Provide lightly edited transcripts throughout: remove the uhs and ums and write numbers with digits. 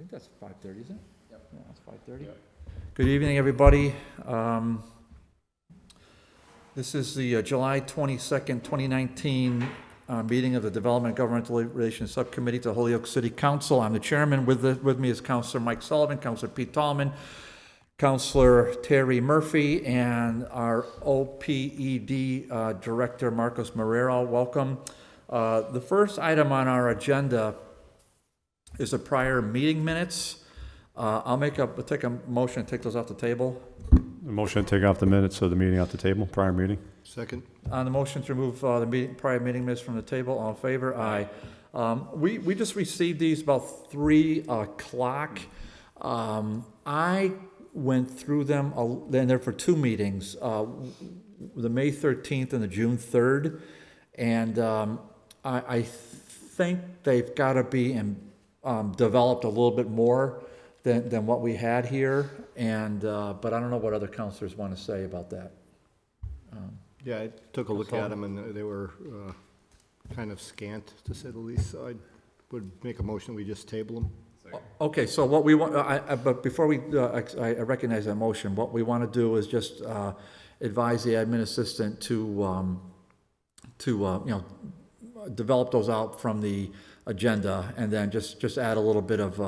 think that's 5:30, isn't it? Yep. Yeah, that's 5:30. Yep. Good evening, everybody. This is the July 22nd, 2019 meeting of the Development and Governmental Relations Subcommittee to Holyoke City Council. I'm the chairman. With me is Councilor Mike Sullivan, Councilor Pete Tallman, Councilor Terry Murphy, and our OPED Director, Marcos Marrero. Welcome. The first item on our agenda is the prior meeting minutes. I'll take a motion to take those off the table. A motion to take off the minutes of the meeting off the table, prior meeting. Second. On the motion to remove the prior meeting minutes from the table, all in favor? Aye. We just received these about 3 o'clock. I went through them, and they're for 2 meetings, the May 13th and the June 3rd. And I think they've got to be developed a little bit more than what we had here. And but I don't know what other counselors want to say about that. Yeah, I took a look at them, and they were kind of scant, to say the least, so I would make a motion, we just table them. Okay, so what we want, but before I recognize that motion, what we want to do is just advise the admin assistant to develop those out from the agenda, and then just add a little bit of,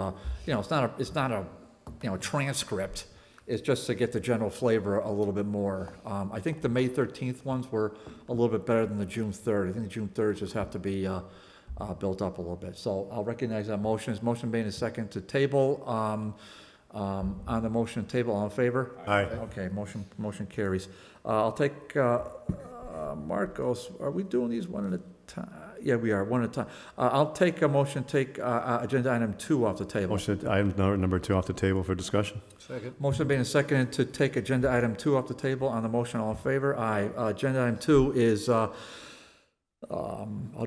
it's not a transcript. It's just to get the general flavor a little bit more. I think the May 13th ones were a little bit better than the June 3rd. I think the June 3rd just have to be built up a little bit. So I'll recognize that motion. Is motion made a second to table? On the motion to table, all in favor? Aye. Okay, motion carries. I'll take Marcos. Are we doing these one at a time? Yeah, we are, one at a time. I'll take a motion, take agenda item 2 off the table. Motion, item number 2 off the table for discussion. Second. Motion made and seconded to take agenda item 2 off the table. On the motion, all in favor? Aye. Agenda item 2 is, I'll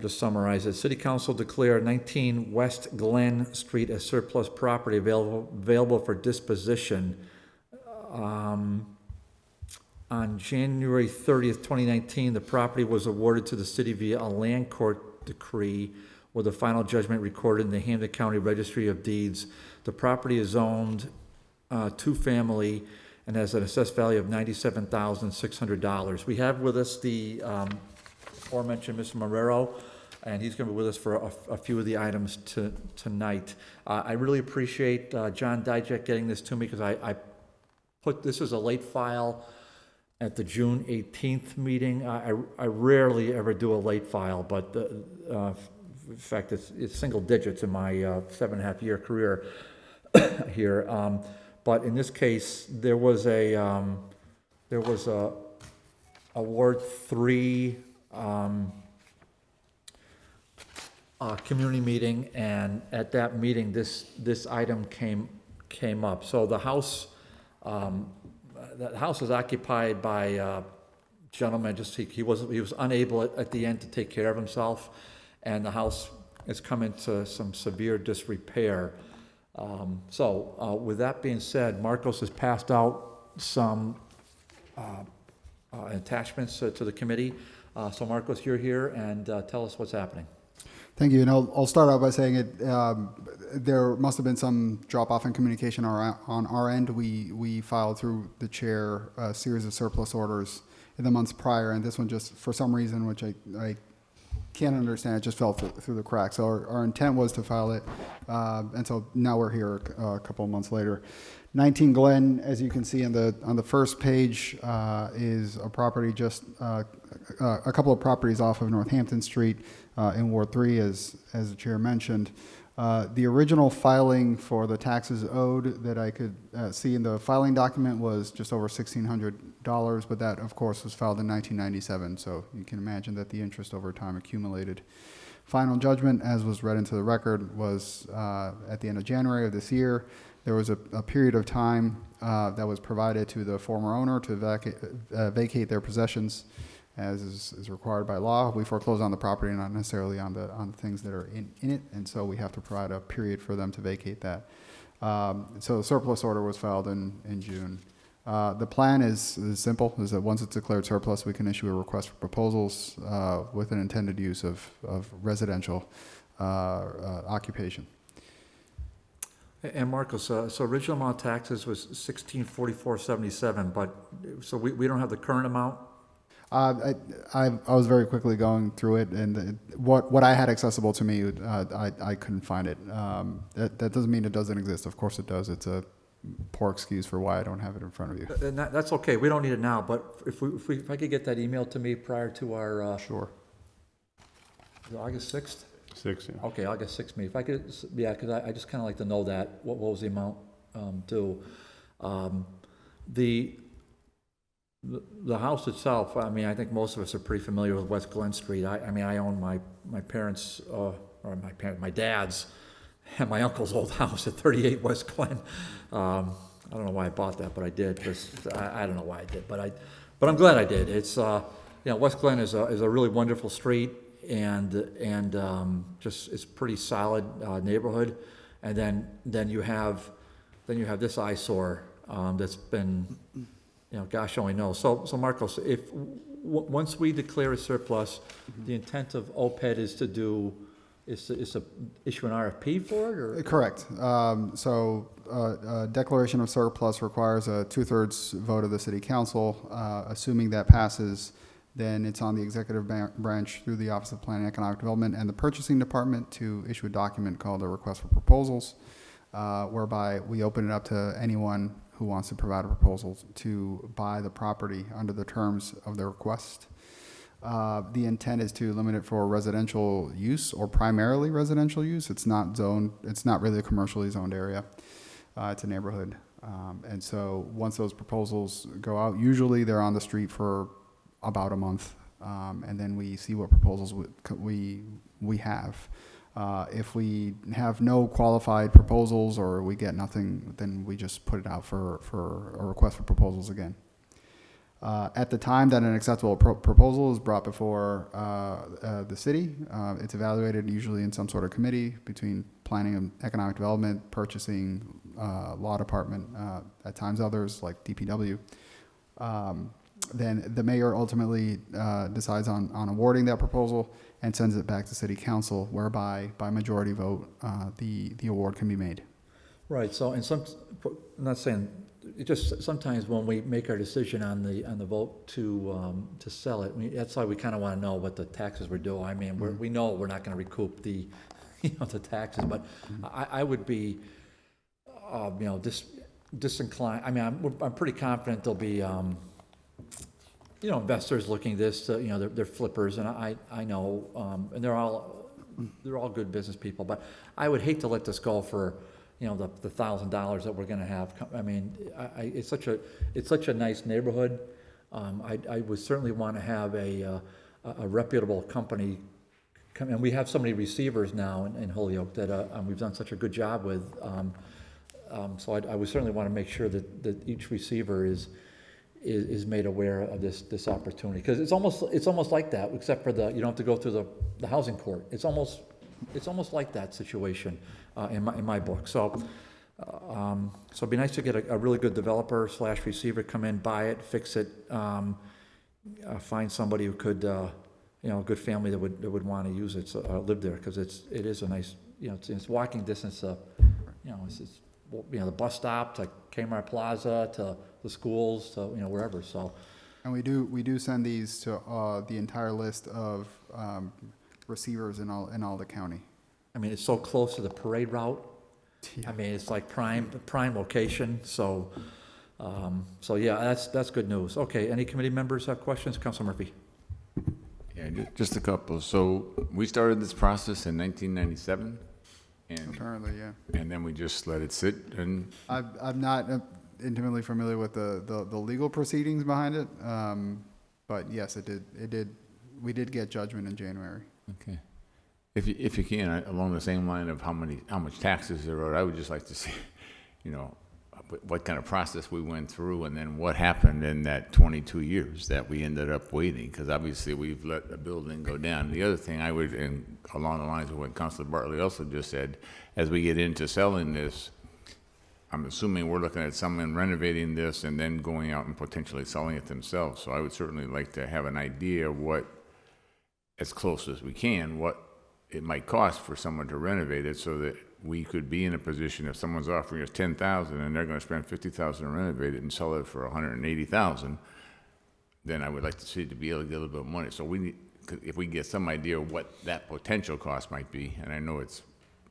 just summarize it. City Council declared 19 West Glen Street as surplus property available for disposition. On January 30th, 2019, the property was awarded to the city via a land court decree with a final judgment recorded in the Hampden County Registry of Deeds. The property is owned 2-family and has an assessed value of $97,600. We have with us the aforementioned Mr. Marrero, and he's going to be with us for a few of the items tonight. I really appreciate John Dijak getting this to me, because I put this as a late file at the June 18th meeting. I rarely ever do a late file, but in fact, it's single digits in my 7.5 year career here. But in this case, there was a Award 3 community meeting, and at that meeting, this item came up. So the house. The house is occupied by a gentleman. He was unable at the end to take care of himself, and the house has come into some severe disrepair. So with that being said, Marcos has passed out some attachments to the committee. So Marcos, you're here, and tell us what's happening. Thank you, and I'll start out by saying it. There must have been some drop-off in communication on our end. We filed through the chair a series of surplus orders in the months prior, and this one just, for some reason, which I can't understand, it just fell through the cracks. So our intent was to file it, and so now we're here a couple of months later. 19 Glen, as you can see on the first page, is a property just a couple of properties off of Northampton Street in Ward 3, as the chair mentioned. The original filing for the taxes owed that I could see in the filing document was just over $1,600, but that, of course, was filed in 1997, so you can imagine that the interest over time accumulated. Final judgment, as was read into the record, was at the end of January of this year. There was a period of time that was provided to the former owner to vacate their possessions, as is required by law. We foreclose on the property, not necessarily on the things that are in it, and so we have to provide a period for them to vacate that. So the surplus order was filed in June. The plan is simple, is that once it's declared surplus, we can issue a request for proposals with an intended use of residential occupation. And Marcos, so original amount of taxes was 1644.77, but, so we don't have the current amount? I was very quickly going through it, and what I had accessible to me, I couldn't find it. That doesn't mean it doesn't exist. Of course it does. It's a poor excuse for why I don't have it in front of you. And that's okay, we don't need it now, but if I could get that email to me prior to our, Sure. August 6th? 6, yeah. Okay, August 6th, me, if I could, yeah, because I just kind of like to know that, what was the amount due? The house itself, I mean, I think most of us are pretty familiar with West Glen Street. I mean, I own my parents', my dad's and my uncle's old house at 38 West Glen. I don't know why I bought that, but I did, because I don't know why I did, but I'm glad I did. It's, West Glen is a really wonderful street, and just, it's pretty solid neighborhood. And then you have this eyesore that's been, gosh only knows. So Marcos, if once we declare a surplus, the intent of OPED is to issue an RFP for it, or? Correct. Declaration of surplus requires a 2/3 vote of the city council. Assuming that passes, then it's on the executive branch through the Office of Planning and Economic Development and the purchasing department to issue a document called a request for proposals, whereby we open it up to anyone who wants to provide a proposal to buy the property under the terms of the request. The intent is to limit it for residential use or primarily residential use. It's not really a commercially zoned area. It's a neighborhood. And so once those proposals go out, usually they're on the street for about a month. And then we see what proposals we have. If we have no qualified proposals or we get nothing, then we just put it out for a request for proposals again. At the time that an acceptable proposal is brought before the city, it's evaluated usually in some sort of committee between planning and economic development, purchasing, law department, at times others like DPW. Then the mayor ultimately decides on awarding that proposal and sends it back to city council, whereby by majority vote the award can be made. Right, so, and I'm not saying, it just, sometimes when we make our decision on the vote to sell it, that's why we kind of want to know what the taxes were due. I mean, we know we're not going to recoup the, the taxes, but I would be, disinclined. I mean, I'm pretty confident there'll be, investors looking at this, they're flippers, and I know, and they're all good business people, but I would hate to let this go for, the $1,000 that we're gonna have. I mean, it's such a nice neighborhood. I would certainly want to have a reputable company come, and we have so many receivers now in Holyoke that we've done such a good job with. So I would certainly want to make sure that each receiver is made aware of this opportunity, because it's almost like that, except for you don't have to go through the housing court. It's almost like that situation in my book. So it'd be nice to get a really good developer / receiver come in, buy it, fix it, find somebody who could, a good family that would want to use it, live there, because it is a nice, it's walking distance. It's the bus stop to Kmart Plaza to the schools to wherever. So, and we do send these to the entire list of receivers in all the county. I mean, it's so close to the parade route. Yeah. I mean, it's like prime location. So, yeah, that's good news. Okay, any committee members have questions? Councilor Murphy. Yeah, just a couple. So we started this process in 1997, and Apparently, yeah. And then we just let it sit. And I'm not intimately familiar with the legal proceedings behind it, but yes, it did. We did get judgment in January. okay, if you can, along the same line of how much taxes there are, I would just like to see, what kind of process we went through, and then what happened in that 22 years that we ended up waiting, because obviously we've let the building go down. The other thing I would, and along the lines of what Councilor Bartley also just said, as we get into selling this, I'm assuming we're looking at someone renovating this and then going out and potentially selling it themselves. So I would certainly like to have an idea what, as close as we can, what it might cost for someone to renovate it, so that we could be in a position if someone's offering us 10,000 and they're gonna spend 50,000 to renovate it and sell it for 180,000, then I would like to see it to be able to get a little bit of money. So we need, if we get some idea of what that potential cost might be, and I know it's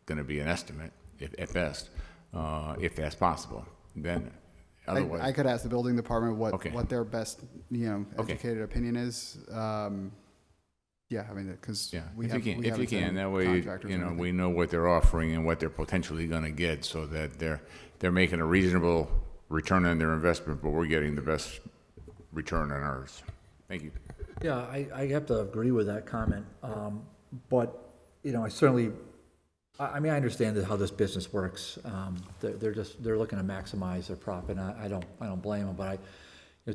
gonna be an estimate, if, at best, if that's possible, then otherwise. I could ask the building department Okay. what their best, Okay. educated opinion is. Yeah, I mean, because Yeah, we if have, you can, we if have you a set of can, that way, contractors you and know, everything. we know what they're offering and what they're potentially gonna get, so that they're making a reasonable return on their investment, but we're getting the best return on ours. Thank you. Yeah, I have to agree with that comment. But, I certainly, I mean, I understand how this business works. They're looking to maximize their profit, and I don't blame them, but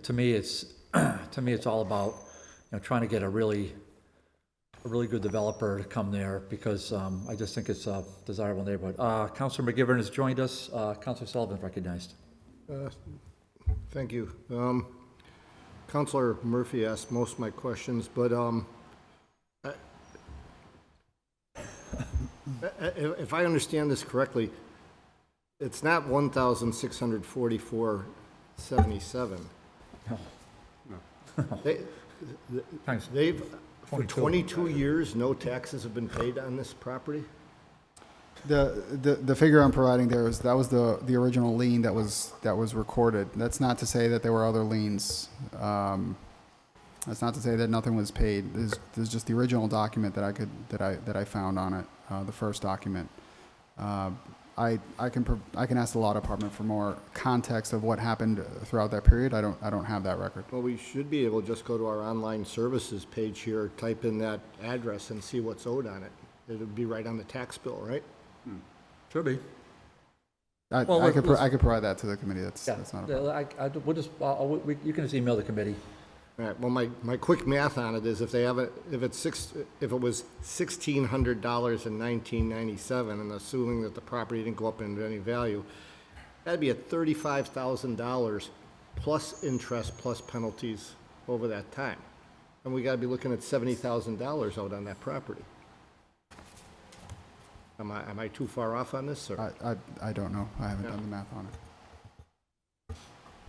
to me, it's all about, trying to get a really good developer to come there, because I just think it's a desirable neighborhood. Councilor McGivern has joined us. Councilor Sullivan recognized. Thank you. Counselor Murphy asked most of my questions, but if I understand this correctly, it's not 1,644.77. No. Times They've, for 22. 22 years, no taxes have been paid on this property? The figure I'm providing there is, that was the original lien that was recorded. That's not to say that there were other liens. That's not to say that nothing was paid. There's just the original document that I found on it, the first document. I can ask the law department for more context of what happened throughout that period. I don't have that record. Well, we should be able to just go to our online services page here, type in that address and see what's owed on it. It would be right on the tax bill, right? Should be. I could provide that to the committee. That's not a problem. We'll just, you can just email the committee. All right, well, my quick math on it is if it was $1,600 in 1997, and assuming that the property didn't go up into any value, that'd be at $35,000 plus interest plus penalties over that time. And we gotta be looking at $70,000 out on that property. Am I too far off on this, or? I don't know. I haven't done the math on it.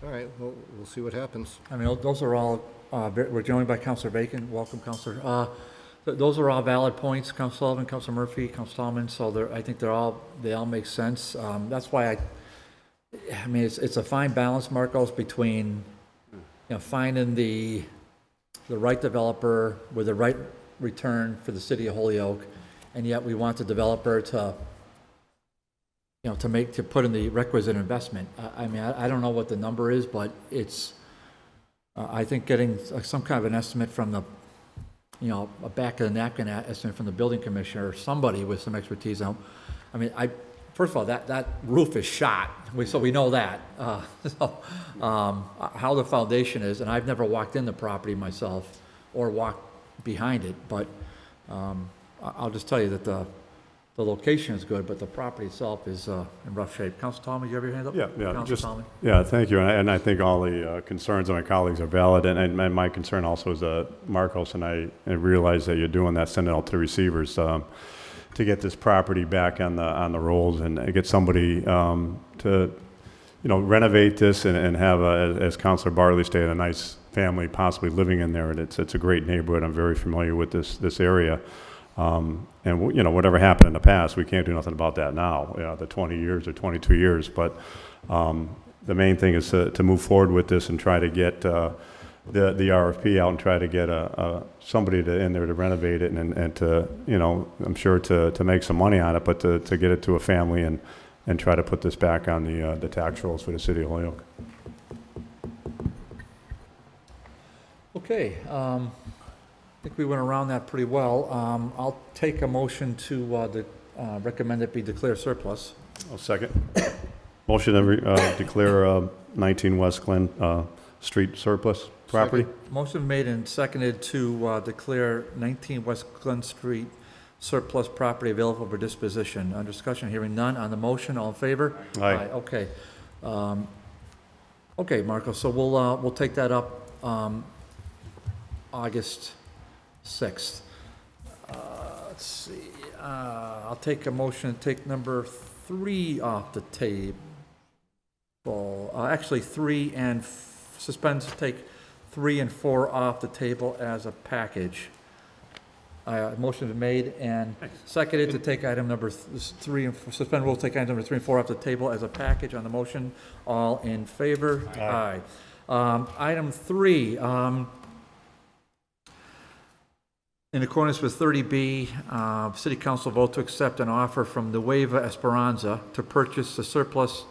All right, well, we'll see what happens. I mean, those are all, we're joined by Councilor Bacon. Welcome, Councilor. Those are all valid points, Councilor Sullivan, Councilor Murphy, Councilor Tallman, so I think they all make sense. That's why I mean, it's a fine balance, Marcos, between, finding the right developer with the right return for the city of Holyoke, and yet we want the developer to, to put in the requisite investment. I mean, I don't know what the number is, but it's, I think getting some kind of an estimate from the, a back of the napkin estimate from the building commissioner, or somebody with some expertise. I mean, first of all, that roof is shot, so we know that. How the foundation is, and I've never walked in the property myself or walked behind it, but I'll just tell you that the location is good, but the property itself is in rough shape. Councilor Tallman, you have your hand up? Yeah, Councilor just, Tallman? yeah, thank you. And I think all the concerns of my colleagues are valid. And my concern also is Marcos and I realize that you're doing that, sending it out to the receivers to get this property back on the rolls and get somebody to, renovate this and have, as Councilor Bartley stated, a nice family possibly living in there. And it's a great neighborhood. I'm very familiar with this area. And whatever happened in the past, we can't do nothing about that now, the 20 years or 22 years. But the main thing is to move forward with this and try to get the RFP out and try to get somebody in there to renovate it and to, I'm sure to make some money on it, but to get it to a family and try to put this back on the tax rolls for the city of Holyoke. Okay, I think we went around that pretty well. I'll take a motion to recommend it be declared surplus. I'll second. Motion to declare 19 West Glen Street surplus property. Motion made and seconded to declare 19 West Glen Street surplus property available for disposition. On discussion, hearing none. On the motion, all in favor? Aye. Okay. Okay, Marco, so we'll take that up August 6th. Let's see. I'll take a motion to take number 3 off the table. Actually, 3 and, suspend to take 3 and 4 off the table as a package. Motion been made and seconded to take item number 3 and suspend rules, take item number 3 and 4 off the table as a package on the motion. All in favor? Aye. Item 3, in accordance with 30B, City Council vote to accept an offer from Nueva Esperanza to purchase the surplus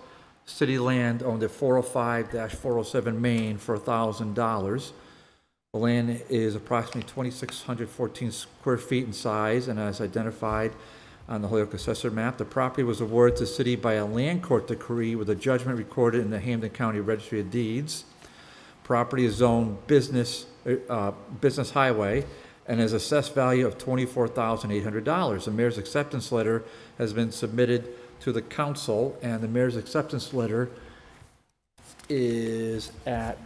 city land owned at 405-407 Main for $1,000. The land is approximately 2,614 square feet in size and as identified on the Holyoke Assessor map. The property was awarded to the city by a land court decree with a judgment recorded in the Hampden County Registry of Deeds. Property is zoned business highway and has assessed value of $24,800. The mayor's acceptance letter has been submitted to the council, and the mayor's acceptance letter is at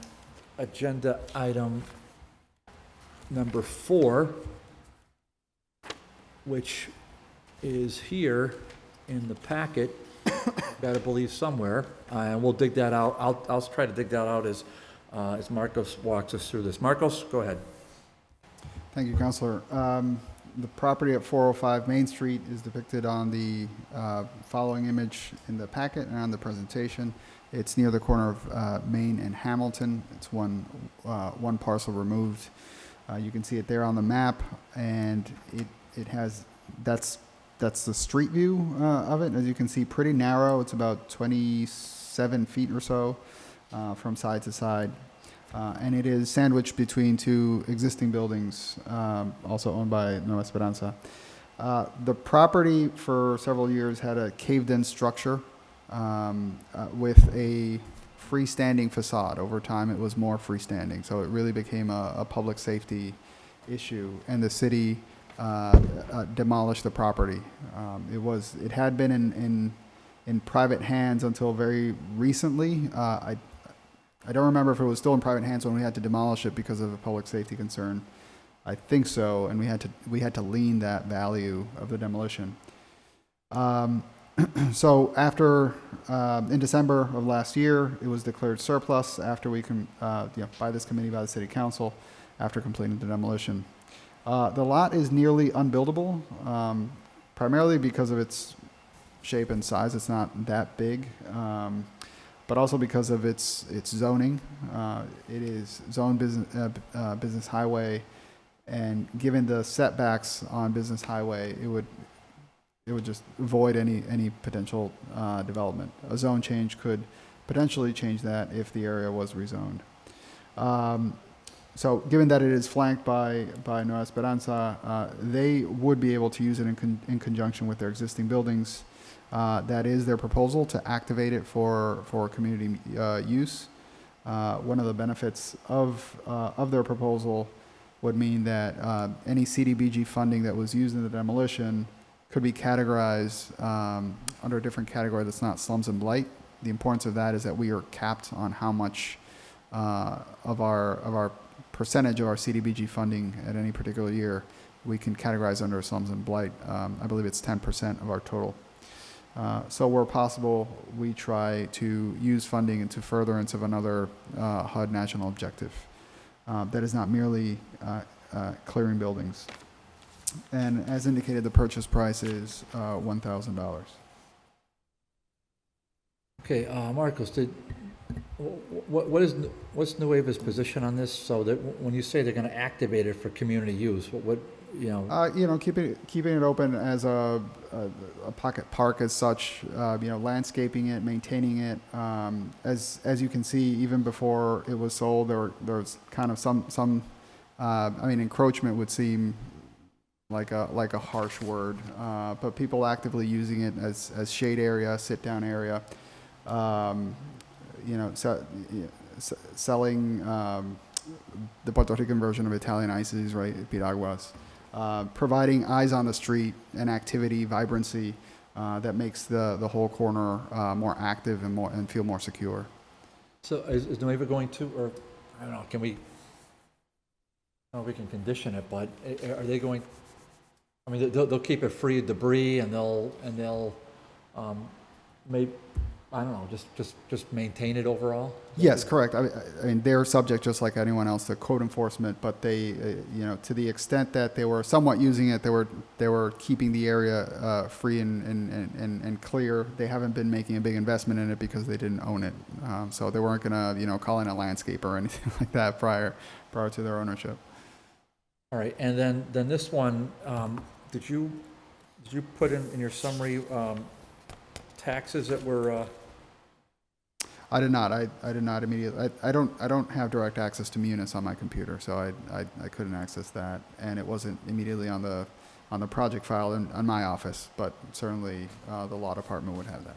agenda item number 4, which is here in the packet, gotta believe somewhere, and we'll dig that out. I'll try to dig that out as Marcos walks us through this. Marcos, go ahead. Thank you, Counselor. The property at 405 Main Street is depicted on the following image in the packet and on the presentation. It's near the corner of Main and Hamilton. It's one parcel removed. You can see it there on the map, and it has, that's the street view of it. As you can see, pretty narrow. It's about 27 feet or so from side to side. And it is sandwiched between 2 existing buildings, also owned by Nueva Esperanza. The property for several years had a caved-in structure with a freestanding facade. Over time, it was more freestanding, so it really became a public safety issue, and the city demolished the property. It had been in private hands until very recently. I don't remember if it was still in private hands when we had to demolish it because of a public safety concern. I think so, and we had to lien that value of the demolition. So after, in December of last year, it was declared surplus after by this committee, by the City Council, after completing the demolition. The lot is nearly unbuildable, primarily because of its shape and size. It's not that big. But also because of its zoning. It is zoned business highway, and given the setbacks on business highway, it would just void any potential development. A zone change could potentially change that if the area was rezoned. So given that it is flanked by Nueva Esperanza, they would be able to use it in conjunction with their existing buildings. That is their proposal to activate it for community use. One of the benefits of their proposal would mean that any CDBG funding that was used in the demolition could be categorized under a different category that's not slums and blight. The importance of that is that we are capped on how much of our percentage of our CDBG funding at any particular year we can categorize under slums and blight. I believe it's 10% of our total. So where possible, we try to use funding into furtherance of another HUD national objective that is not merely clearing buildings. And as indicated, the purchase price is $1,000. Okay, Marcos, what's Nueva's position on this? So that when you say they're going to activate it for community use, what keeping it open as a pocket park as such, landscaping it, maintaining it. As you can see, even before it was sold, there's kind of some encroachment would seem like a harsh word, but people actively using it as shade area, sit down area, selling the Puerto Rican version of Italian ices, right, piraguas. Providing eyes on the street and activity, vibrancy that makes the whole corner more active and feel more secure. So is Nueva going to, or I don't know, can we, I don't know if we can condition it, but are they going I mean, they'll keep it free of debris, and they'll, maybe, I don't know, just maintain it overall? Yes, correct. I mean, they're subject, just like anyone else, to code enforcement, but they, to the extent that they were somewhat using it, they were keeping the area free and clear. They haven't been making a big investment in it because they didn't own it. So they weren't gonna, call in a landscaper or anything like that prior to their ownership. All right, and then this one, did you put in your summary, taxes that were, I did not. I did not immediately. I don't have direct access to Munis on my computer, so I couldn't access that, and it wasn't immediately on the project file in my office, but certainly the law department would have that.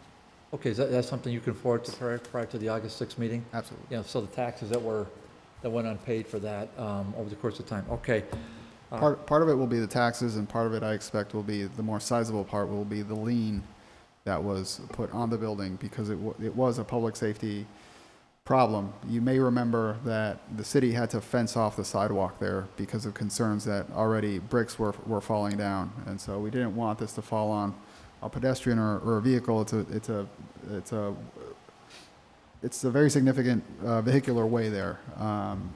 okay, is that's something you can forward to prior to the August 6th meeting? Absolutely. Yeah, so the taxes that went unpaid for that, over the course of time, okay. Part of it will be the taxes, and part of it I expect will be the more sizable part will be the lien that was put on the building because it was a public safety problem. You may remember that the city had to fence off the sidewalk there because of concerns that already bricks were falling down, and so we didn't want this to fall on a pedestrian or a vehicle. It's a very significant vehicular way there,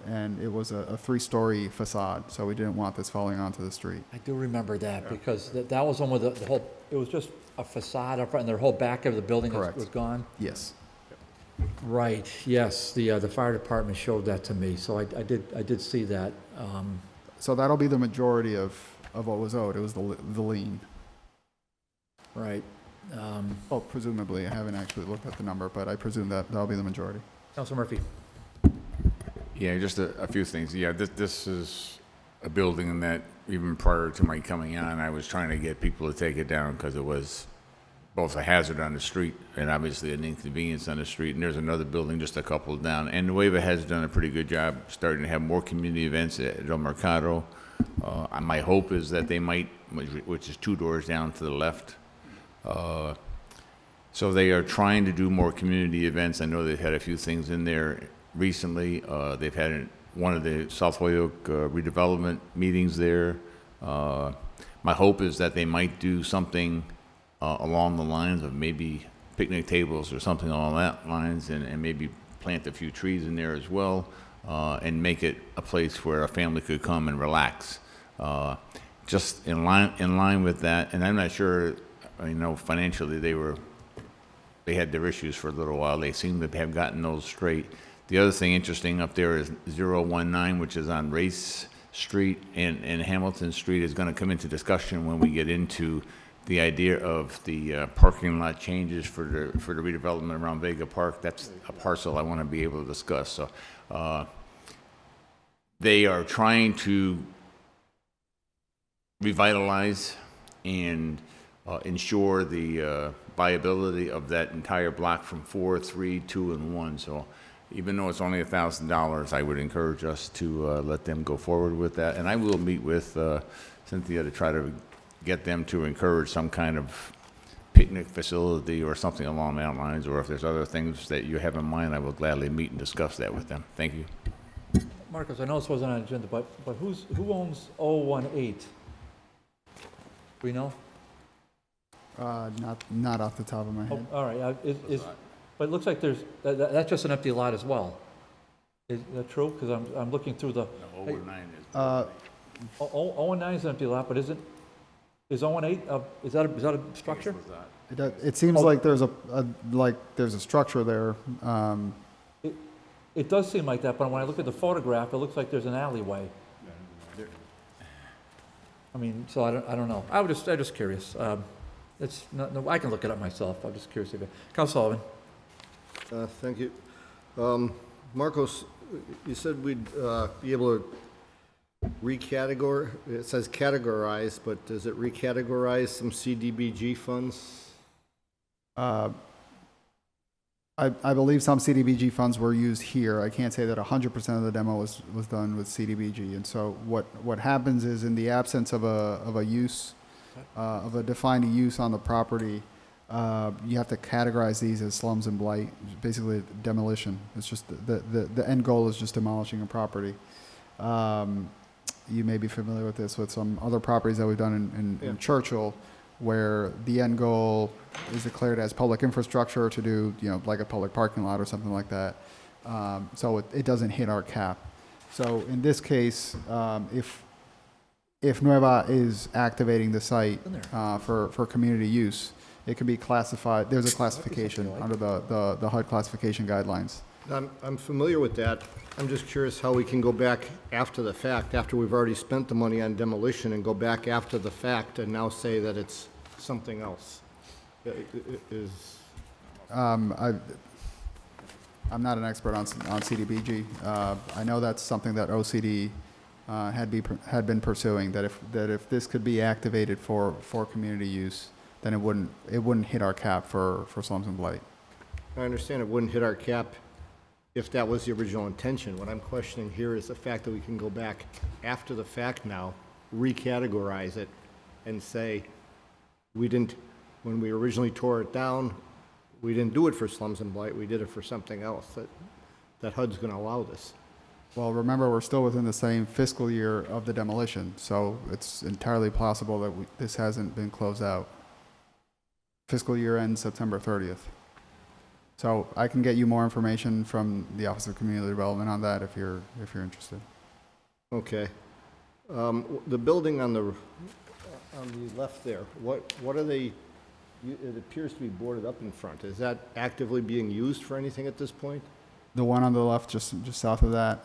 and it was a 3-story facade, so we didn't want this falling onto the street. I do remember that, because that was one with the whole, it was just a facade up front, and the whole back of the building Correct. was gone? Yes. Right, yes, the fire department showed that to me, so I did see that. So that'll be the majority of what was owed. It was the lien. Right. Well, presumably, I haven't actually looked at the number, but I presume that'll be the majority. Council Murphy? Yeah, just a few things. Yeah, this is a building that even prior to my coming on, I was trying to get people to take it down because it was both a hazard on the street and obviously an inconvenience on the street. And there's another building just a couple down. And Nueva has done a pretty good job starting to have more community events at El Mercado. My hope is that they might, which is 2 doors down to the left. So they are trying to do more community events. I know they've had a few things in there recently. They've had one of the South Holyoke redevelopment meetings there. My hope is that they might do something along the lines of maybe picnic tables or something along that lines, and maybe plant a few trees in there as well, and make it a place where a family could come and relax. Just in line with that, and I'm not sure. I know financially they had their issues for a little while. They seem to have gotten those straight. The other thing interesting up there is 019, which is on Race Street and Hamilton Street, is going to come into discussion when we get into the idea of the parking lot changes for the redevelopment around Vega Park. That's a parcel I want to be able to discuss. So they are trying to revitalize and ensure the viability of that entire block from 4, 3, 2, and 1. So even though it's only $1,000, I would encourage us to let them go forward with that. And I will meet with Cynthia to try to get them to encourage some kind of picnic facility or something along that lines, or if there's other things that you have in mind, I will gladly meet and discuss that with them. Thank you. Marcus, I know this wasn't on the agenda, but who owns 018? Do we know? Not off the top of my Oh, head. all right, but it looks like that's just an empty lot as well. Is that true? Because I'm looking through the, 019 is. 019 is an empty lot, but is 018, is that a structure? It seems like there's a structure there. It does seem like that, but when I look at the photograph, it looks like there's an alleyway. I mean, so I don't know. I'm just curious. It's not, no, I can look it up myself. I'm just curious. Council Sullivan. Thank you. Marcos, you said we'd be able to recategorize, it says categorize, but does it recategorize some CDBG funds? I believe some CDBG funds were used here. I can't say that 100% of the demo was done with CDBG. And so what happens is, in the absence of a use, of a defined use on the property, you have to categorize these as slums and blight, basically demolition. It's just the end goal is just demolishing a property. you may be familiar with this with some other properties that we've done in Yeah. Churchill, where the end goal is declared as public infrastructure to do, like a public parking lot or something like that. So it doesn't hit our cap. So in this case, if Nueva is activating the site for community use, it can be classified, there's a classification under the HUD classification guidelines. I'm familiar with that. I'm just curious how we can go back after the fact, after we've already spent the money on demolition, and go back after the fact and now say that it's something else. I'm not an expert on CDBG. I know that's something that OCD had been pursuing, that if this could be activated for community use, then it wouldn't hit our cap for slums and blight. I understand it wouldn't hit our cap if that was the original intention. What I'm questioning here is the fact that we can go back after the fact now, recategorize it, and say, when we originally tore it down, we didn't do it for slums and blight, we did it for something else, that HUD's gonna allow this. Well, remember, we're still within the same fiscal year of the demolition, so it's entirely possible that this hasn't been closed out. Fiscal year ends September 30th. So I can get you more information from the Office of Community Development on that if you're interested. Okay. The building on the left there, what are they, it appears to be boarded up in front. Is that actively being used for anything at this point? The one on the left, just south of that.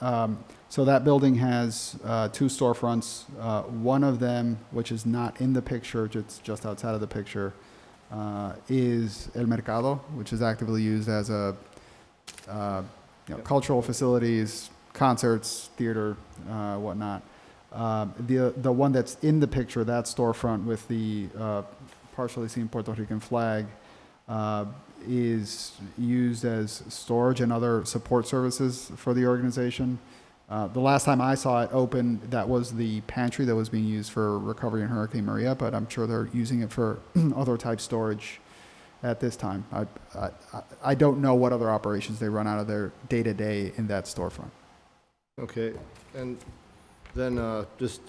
So that building has 2 storefronts. One of them, which is not in the picture, just outside of the picture, is El Mercado, which is actively used as a cultural facilities, concerts, theater, whatnot. The one that's in the picture, that storefront with the partially seen Puerto Rican flag, is used as storage and other support services for the organization. The last time I saw it open, that was the pantry that was being used for recovery in Hurricane Maria, but I'm sure they're using it for other type storage at this time. I don't know what other operations they run out of their day-to-day in that storefront. Okay, and then just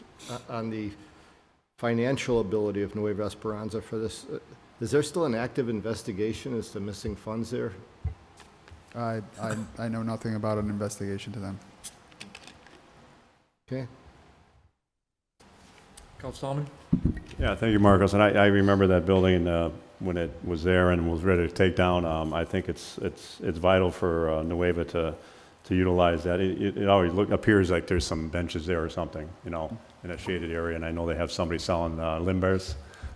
on the financial ability of Nueva Esperanza for this, is there still an active investigation as to missing funds there? I know nothing about an investigation to them. Okay. Council Solomon? Yeah, thank you, Marcos. And I remember that building when it was there and was ready to take down. I think it's vital for Nueva to utilize that. It always appears like there's some benches there or something, in a shaded area. And I know they have somebody selling limbers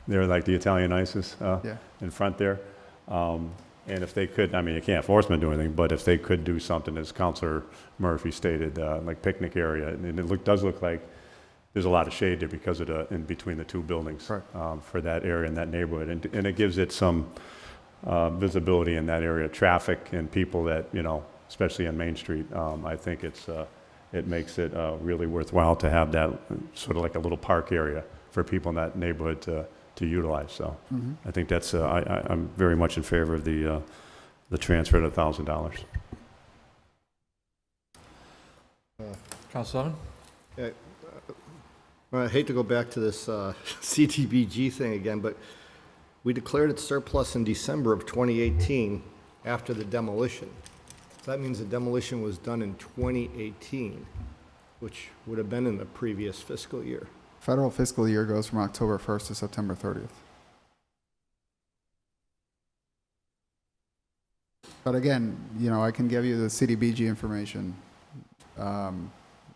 there, like the Italian ices in front there. And if they could, I mean, you can't force them to do anything, but if they could do something, as Councilor Murphy stated, like picnic area, and it does look like there's a lot of shade there because of in between the 2 buildings. Right. For that area and that neighborhood. And it gives it some visibility in that area, traffic and people that, especially on Main Street. I think it makes it really worthwhile to have that sort of like a little park area for people in that neighborhood to utilize. So I think that's, I'm very much in favor of the transfer to $1,000. Council Solomon? I hate to go back to this CDBG thing again, but we declared it surplus in December of 2018 after the demolition. So that means the demolition was done in 2018, which would have been in the previous fiscal year. Federal fiscal year goes from October 1st to September 30th. But again, I can give you the CDBG information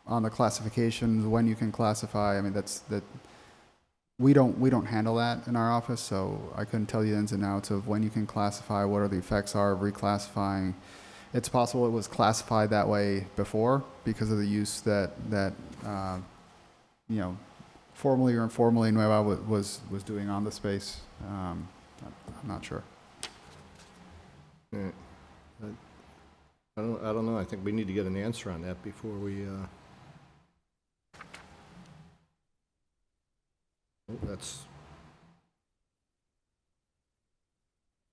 on the classifications, when you can classify. I mean, we don't handle that in our office, so I couldn't tell you the ins and outs of when you can classify, what are the effects are of reclassifying. It's possible it was classified that way before because of the use that formally or informally Nueva was doing on the space. I'm not sure. Yeah. I don't know. I think we need to get an answer on that before we.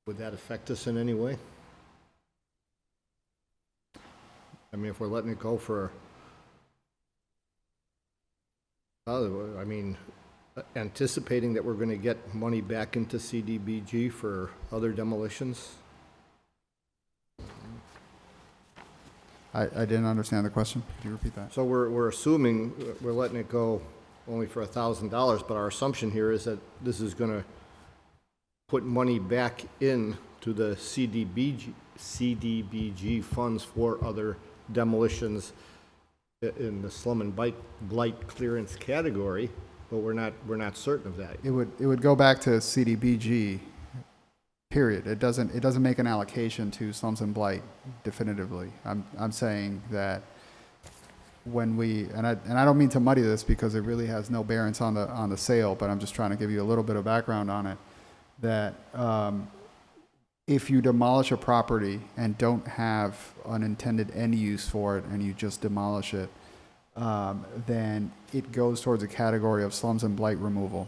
Would that affect us in any way? I mean, if we're letting it go for I mean, anticipating that we're gonna get money back into CDBG for other demolitions? I didn't understand the question. Could you repeat that? So we're assuming, we're letting it go only for $1,000, but our assumption here is that this is gonna put money back in to the CDBG funds for other demolitions in the slum and blight clearance category, but we're not certain of that. It would go back to CDBG, period. It doesn't make an allocation to slums and blight definitively. I'm saying that when we, and I don't mean to muddy this because it really has no bearance on the sale, but I'm just trying to give you a little bit of background on it, that if you demolish a property and don't have an intended end use for it and you just demolish it, then it goes towards a category of slums and blight removal.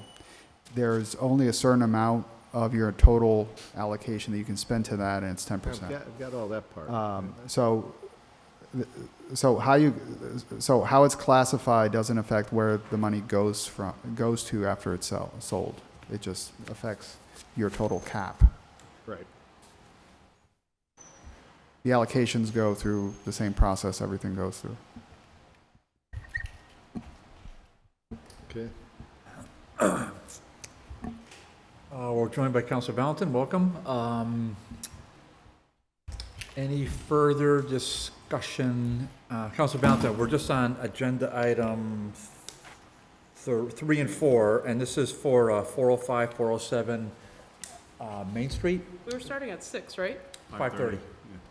There's only a certain amount of your total allocation that you can spend to that, and it's 10%. I've got all that part. So how it's classified doesn't affect where the money goes to after it's sold. It just affects your total cap. Right. The allocations go through the same process everything goes through. Okay. We're joined by Councilor Valentin, welcome. Any further discussion? Councilor Valentin, we're just on agenda item 3 and 4, and this is for 405, 407 Main Street, We were starting at 6, right? 5:30.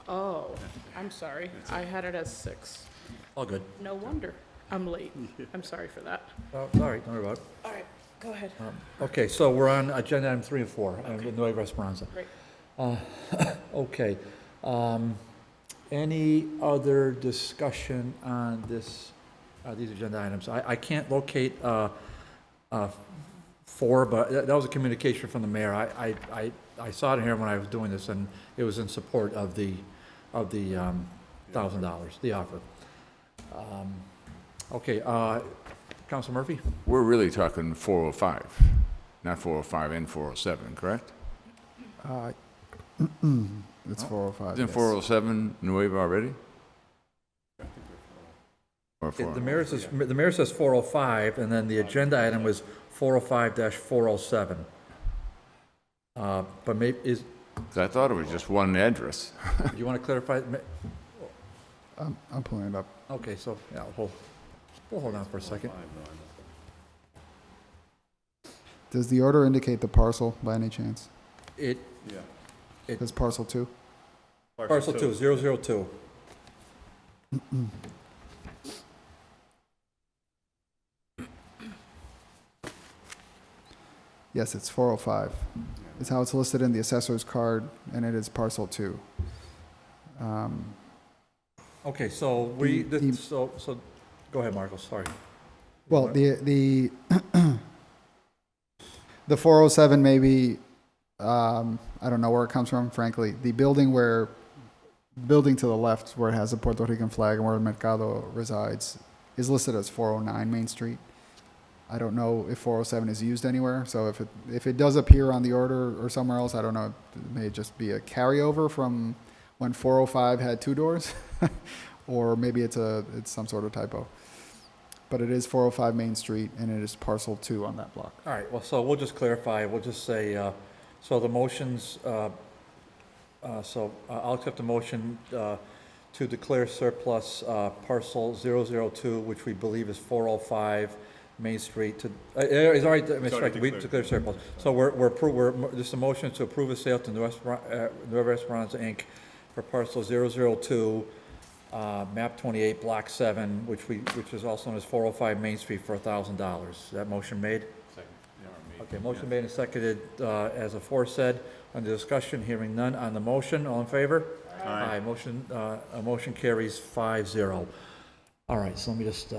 Oh, I'm sorry. I had it as 6. All good. No wonder I'm late. I'm sorry for that. Oh, all right, don't worry about it. All right, go ahead. Okay, so we're on agenda item 3 and 4, Nueva Esperanza. Great. Okay. Any other discussion on this, these agenda items? I can't locate 4, but that was a communication from the mayor. I saw it in here when I was doing this, and it was in support of the $1,000, the offer. Okay, Council Murphy? We're really talking 405, not 405 and 407, correct? It's 405. Isn't yes. 407 Nueva already? Or The mayor says 405, and then the agenda item was 405-407. But maybe, I thought it was just one address. you want to clarify? I'm pulling it up. Okay, so, yeah, we'll hold on for a second. Does the order indicate the parcel by any chance? It, It's parcel 2? parcel 2, 002. Yes, it's 405. It's how it's listed in the assessor's card, and it is parcel 2. Okay, so so, go ahead, Marcos, sorry. Well, the 407 maybe, I don't know where it comes from, frankly. The building to the left where it has a Puerto Rican flag and where Mercado resides is listed as 409 Main Street. I don't know if 407 is used anywhere, so if it does appear on the order or somewhere else, I don't know, it may just be a carryover from when 405 had 2 doors, or maybe it's some sort of typo. But it is 405 Main Street, and it is parcel 2 on that block. All right, well, so we'll just clarify, we'll just say, so the motions, I'll accept the motion to declare surplus parcel 002, which we believe is 405 Main Street to, is all right, Mr. Strike, we declare surplus. So we're just a motion to approve a sale to Nueva Esperanza, Inc. for parcel 002, map 28, block 7, which is also known as 405 Main Street for $1,000. Is that motion made? Second. Okay, motion made and seconded, as aforesaid. On the discussion, hearing none on the motion, all in favor? Aye. Motion carries 5-0. All right, so let me just,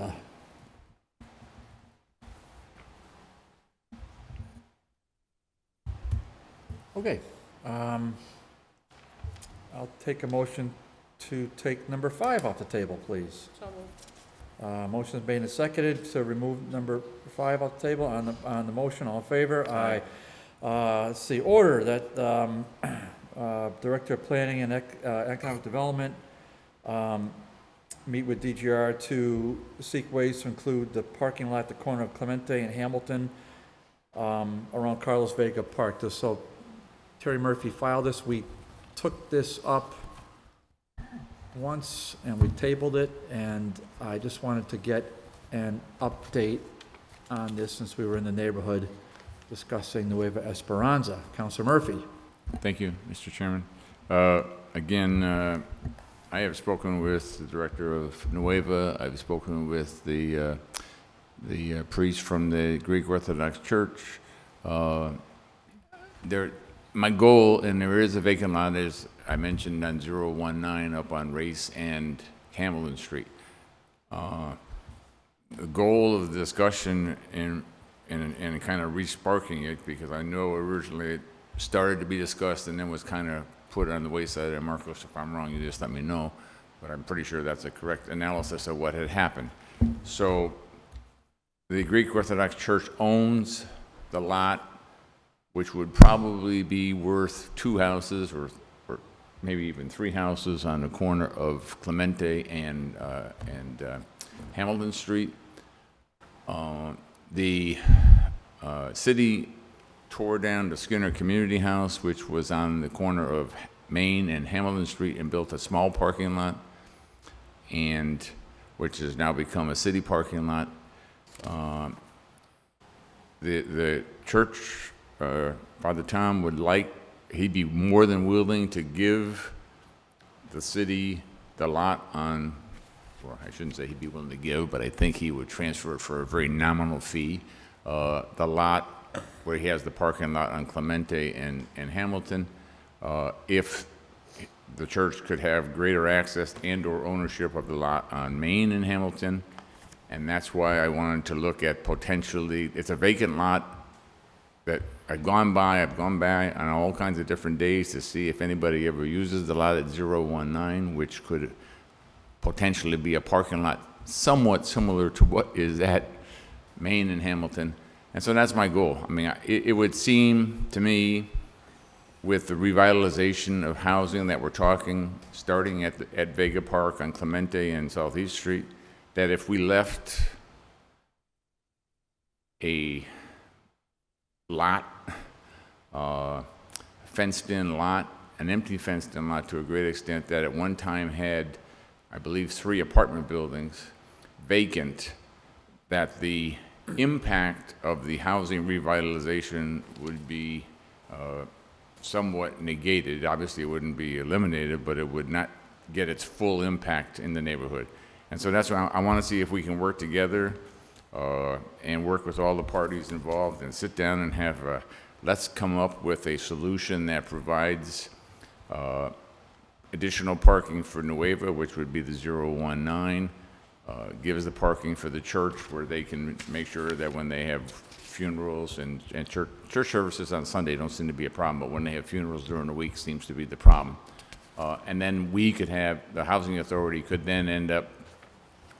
okay, I'll take a motion to take number 5 off the table, please. So moved. Motion's made and seconded to remove number 5 off the table. On the motion, all in favor? Aye. Let's see, order that Director of Planning and Economic Development meet with DGR to seek ways to include the parking lot at the corner of Clemente and Hamilton around Carlos Vega Park. So Terry Murphy filed this. We took this up once and we tabled it, and I just wanted to get an update on this since we were in the neighborhood discussing Nueva Esperanza. Councilor Murphy. Thank you, Mr. Chairman. Again, I have spoken with the director of Nueva. I've spoken with the priest from the Greek Orthodox Church. My goal, and there is a vacant lot, as I mentioned, on 019 up on Race and Hamilton Street. The goal of the discussion and kind of re-sparking it, because I know originally it started to be discussed and then was kind of put on the wayside. And Marcos, if I'm wrong, you just let me know. But I'm pretty sure that's a correct analysis of what had happened. So the Greek Orthodox Church owns the lot, which would probably be worth 2 houses or maybe even 3 houses on the corner of Clemente and Hamilton Street. The city tore down the Skinner Community House, which was on the corner of Main and Hamilton Street, and built a small parking lot, and which has now become a city parking lot. The church, Father Tom he'd be more than willing to give the city the lot on, well, I shouldn't say he'd be willing to give, but I think he would transfer it for a very nominal fee. The lot where he has the parking lot on Clemente and Hamilton, if the church could have greater access and/or ownership of the lot on Main and Hamilton, and that's why I wanted to look at potentially, it's a vacant lot that I've gone by on all kinds of different days to see if anybody ever uses the lot at 019, which could potentially be a parking lot somewhat similar to what is at Main and Hamilton. And so that's my goal. I mean, it would seem to me, with the revitalization of housing that we're talking, starting at Vega Park on Clemente and Southeast Street, that if we left a lot, fenced-in lot, an empty fenced-in lot to a great extent, that at one time had, I believe, 3 apartment buildings vacant, that the impact of the housing revitalization would be somewhat negated. Obviously, it wouldn't be eliminated, but it would not get its full impact in the neighborhood. And so that's why I want to see if we can work together and work with all the parties involved and sit down and have let's come up with a solution that provides additional parking for Nueva, which would be the 019, gives the parking for the church where they can make sure that when they have funerals and church services on Sunday don't seem to be a problem, but when they have funerals during the week seems to be the problem. And then we could have, the housing authority could then end up,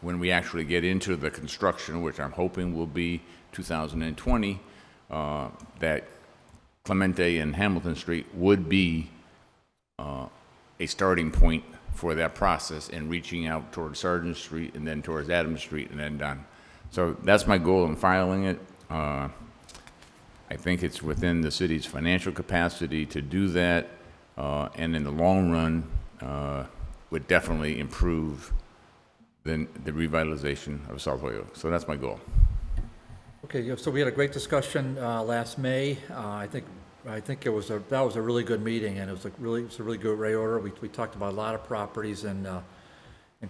when we actually get into the construction, which I'm hoping will be 2020, that Clemente and Hamilton Street would be a starting point for that process and reaching out towards Sargent Street and then towards Adams Street and then done. So that's my goal in filing it. I think it's within the city's financial capacity to do that, and in the long run would definitely improve the revitalization of South Holyoke. So that's my goal. Okay, so we had a great discussion last May. I think that was a really good meeting, and it was a really good reorder. We talked about a lot of properties in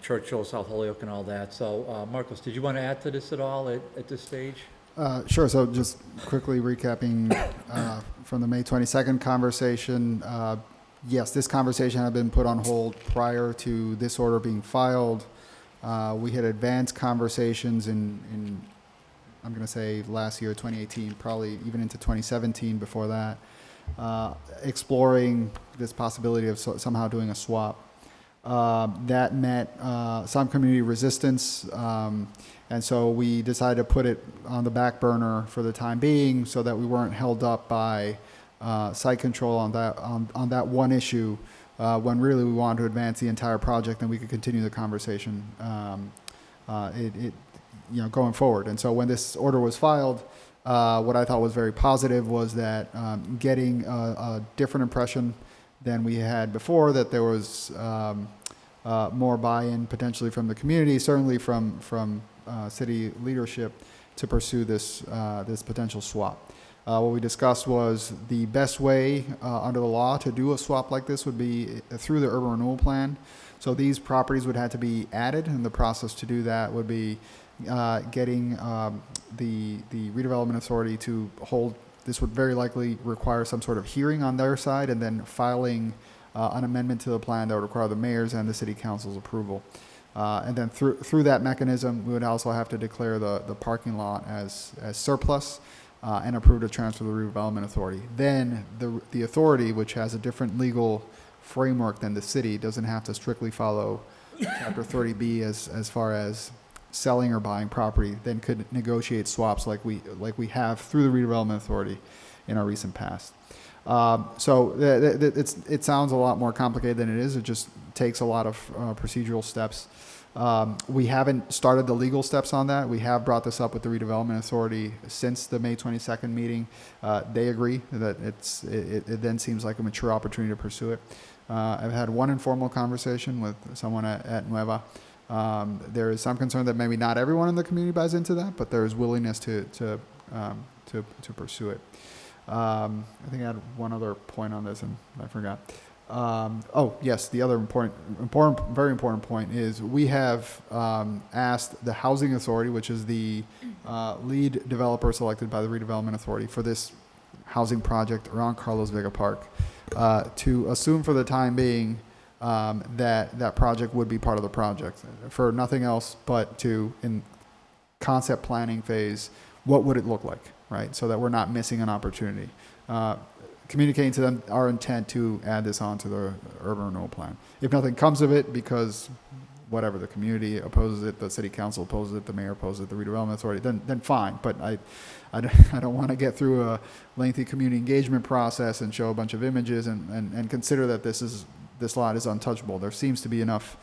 Churchill, South Holyoke, and all that. So, Marcos, did you want to add to this at all at this stage? Sure. So just quickly recapping from the May 22nd conversation. Yes, this conversation had been put on hold prior to this order being filed. We had advanced conversations in I'm going to say last year, 2018, probably even into 2017 before that, exploring this possibility of somehow doing a swap. That met some community resistance, and so we decided to put it on the back burner for the time being so that we weren't held up by site control on that one issue when really we wanted to advance the entire project and we could continue the conversation going forward. And so when this order was filed, what I thought was very positive was that getting a different impression than we had before, that there was more buy-in potentially from the community, certainly from city leadership, to pursue this potential swap. What we discussed was the best way under the law to do a swap like this would be through the urban renewal plan. So these properties would have to be added, and the process to do that would be getting the redevelopment authority to hold. This would very likely require some sort of hearing on their side, and then filing an amendment to the plan that would require the mayor's and the city council's approval. And then through that mechanism, we would also have to declare the parking lot as surplus and approve the transfer to the redevelopment authority. Then the authority, which has a different legal framework than the city, doesn't have to strictly follow Chapter 30B as far as selling or buying property, then could negotiate swaps like we have through the redevelopment authority in our recent past. So it sounds a lot more complicated than it is. It just takes a lot of procedural steps. We haven't started the legal steps on that. We have brought this up with the redevelopment authority since the May 22nd meeting. They agree that it then seems like a mature opportunity to pursue it. I've had one informal conversation with someone at Nueva. There is some concern that maybe not everyone in the community buys into that, but there is willingness to pursue it. I think I had one other point on this and I forgot. Yes, the other very important point is we have asked the Housing Authority, which is the lead developer selected by the Redevelopment Authority for this housing project around Carlos Vega Park, to assume for the time being that project would be part of the project, for nothing else but to, in concept planning phase, what would it look like, right? So that we're not missing an opportunity. Communicating to them our intent to add this onto the urban renewal plan. If nothing comes of it, because whatever, the community opposes it, the city council opposes it, the mayor opposes it, the redevelopment authority, then fine. But I don't want to get through a lengthy community engagement process and show a bunch of images and consider that this lot is untouchable. There seems to be enough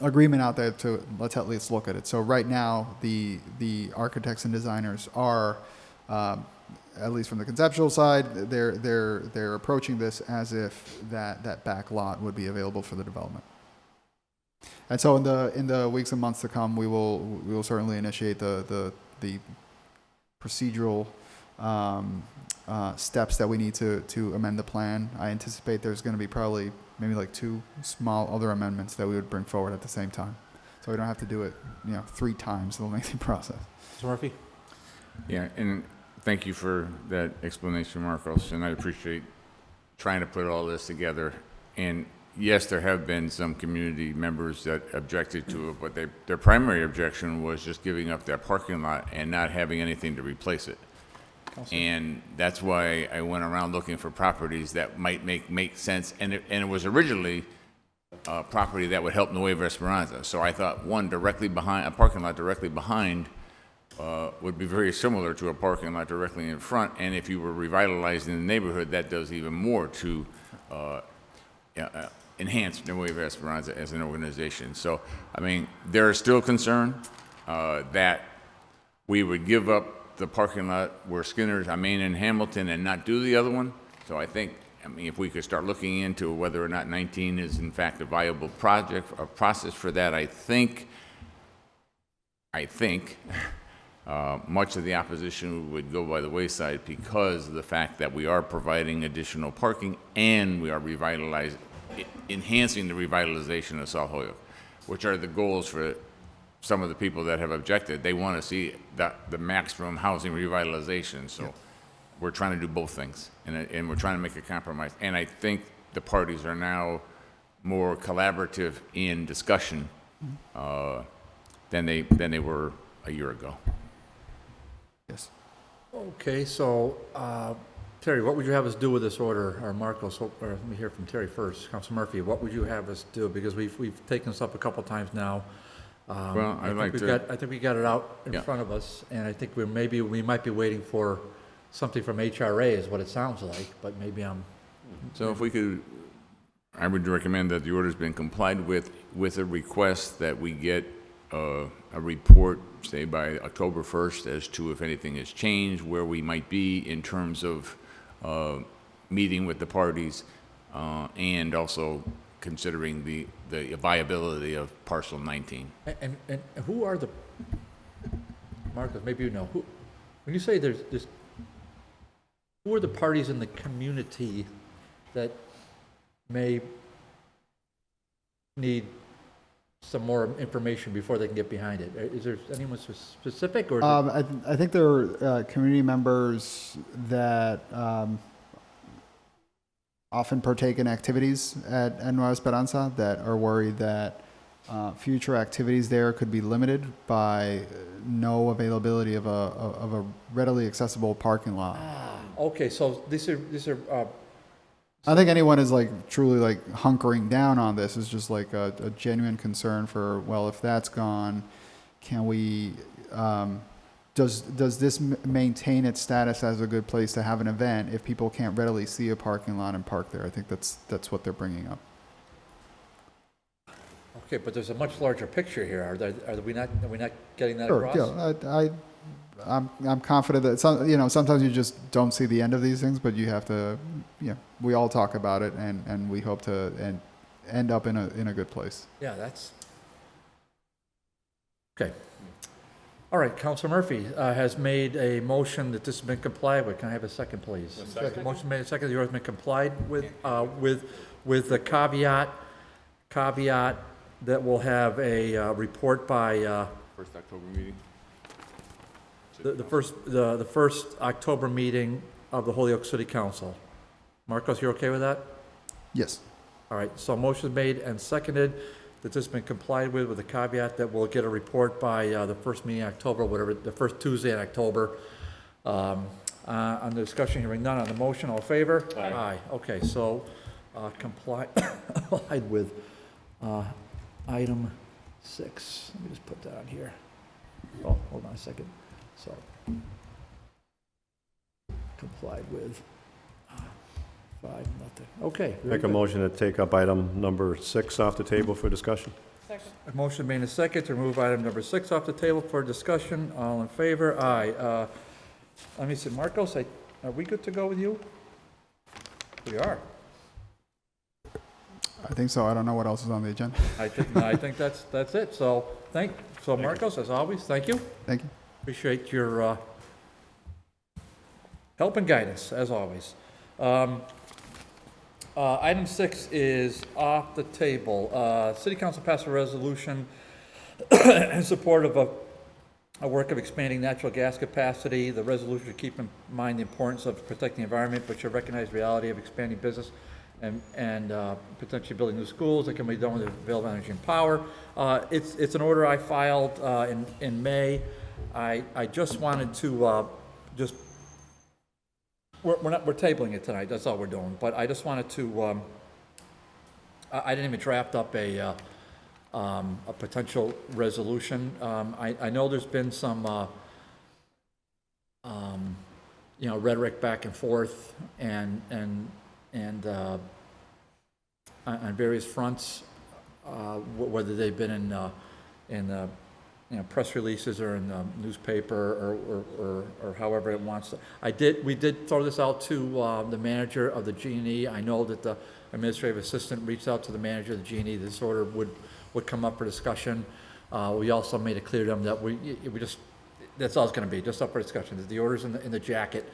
agreement out there to let's at least look at it. So right now, the architects and designers are, at least from the conceptual side, they're approaching this as if that back lot would be available for the development. And so in the weeks and months to come, we will certainly initiate the procedural steps that we need to amend the plan. I anticipate there's going to be probably maybe like 2 small other amendments that we would bring forward at the same time, so we don't have to do it 3 times the lengthy process. Mr. Murphy? Yeah, and thank you for that explanation, Marcos, and I appreciate trying to put all this together. And yes, there have been some community members that objected to it, but their primary objection was just giving up that parking lot and not having anything to replace it. And that's why I went around looking for properties that might make sense. And it was originally a property that would help Nueva Esperanza. So I thought a parking lot directly behind would be very similar to a parking lot directly in front. And if you were revitalizing the neighborhood, that does even more to enhance Nueva Esperanza as an organization. So, I mean, there is still concern that we would give up the parking lot where Skinner's, Main and Hamilton, and not do the other one. So I think, if we could start looking into whether or not 19 is in fact a viable project, a process for that, I think much of the opposition would go by the wayside because of the fact that we are providing additional parking and we are enhancing the revitalization of South Holyoke, which are the goals for some of the people that have objected. They want to see the maximum housing revitalization. So we're trying to do both things, and we're trying to make a compromise. And I think the parties are now more collaborative in discussion than they were a year ago. Yes. Okay, so Terry, what would you have us do with this order, or Marcos, or let me hear from Terry first. Council Murphy, what would you have us do? Because we've taken this up a couple times now. Well, I'd like I think we got it out in Yeah. front of us, and I think we might be waiting for something from HRA is what it sounds like, but maybe So if we could, I would recommend that the order's been complied with a request that we get a report, say by October 1st, as to if anything has changed, where we might be in terms of meeting with the parties, and also considering the viability of parcel 19. And who are the, Marcos, maybe you know, when you say there's this, who are the parties in the community that may need some more information before they can get behind it? Is there anyone specific, or? I think there are community members that often partake in activities at Nueva Esperanza that are worried that future activities there could be limited by no availability of a readily accessible parking lot. Okay, so these are, I think anyone is like truly like hunkering down on this is just like a genuine concern for, well, if that's gone, can we, does this maintain its status as a good place to have an event if people can't readily see a parking lot and park there? I think that's what they're bringing up. okay, but there's a much larger picture here. Are we not getting that Sure, across? yeah, I'm confident that sometimes you just don't see the end of these things, but you have to, we all talk about it and we hope to end up in a good place. Yeah, that's, okay. All right, Council Murphy has made a motion that this has been complied with. Can I have a second, please? Second. Motion made, second, the order's been complied with the caveat that we'll have a report by, First October meeting? the first October meeting of the Holyoke City Council. Marcos, you're okay with that? Yes. All right, so motion made and seconded that this has been complied with the caveat that we'll get a report by the first meeting in October, whatever, the first Tuesday in October. On the discussion, hearing none, on the motion, all in favor? Aye. Okay, so complied with item 6. Let me just put that on here. Oh, hold on a second. So, complied with 5-0. Okay. very Make a good. motion to take up item number 6 off the table for discussion. Second. A motion made in second to remove item number 6 off the table for discussion. All in favor? Aye. Let me see, Marcos, are we good to go with you? We are. I think so. I don't know what else is on the agenda. I think that's it. So Marcos, as always, thank you. Thank you. Appreciate your help and guidance, as always. Item 6 is off the table. City Council passed a resolution in support of a work of expanding natural gas capacity. The resolution should keep in mind the importance of protecting the environment, but should recognize the reality of expanding business and potentially building new schools that can be done with available energy and power. It's an order I filed in May. I just wanted to we're tabling it tonight. That's all we're doing. But I just wanted to. I didn't even draft up a potential resolution. I know there's been some rhetoric back and forth and on various fronts, whether they've been in press releases or in the newspaper or however it wants to. We did throw this out to the manager of the G&E. I know that the administrative assistant reached out to the manager of the G&E. This order would come up for discussion. We also made it clear to them that we just, that's all it's going to be, just up for discussion. The order's in the jacket.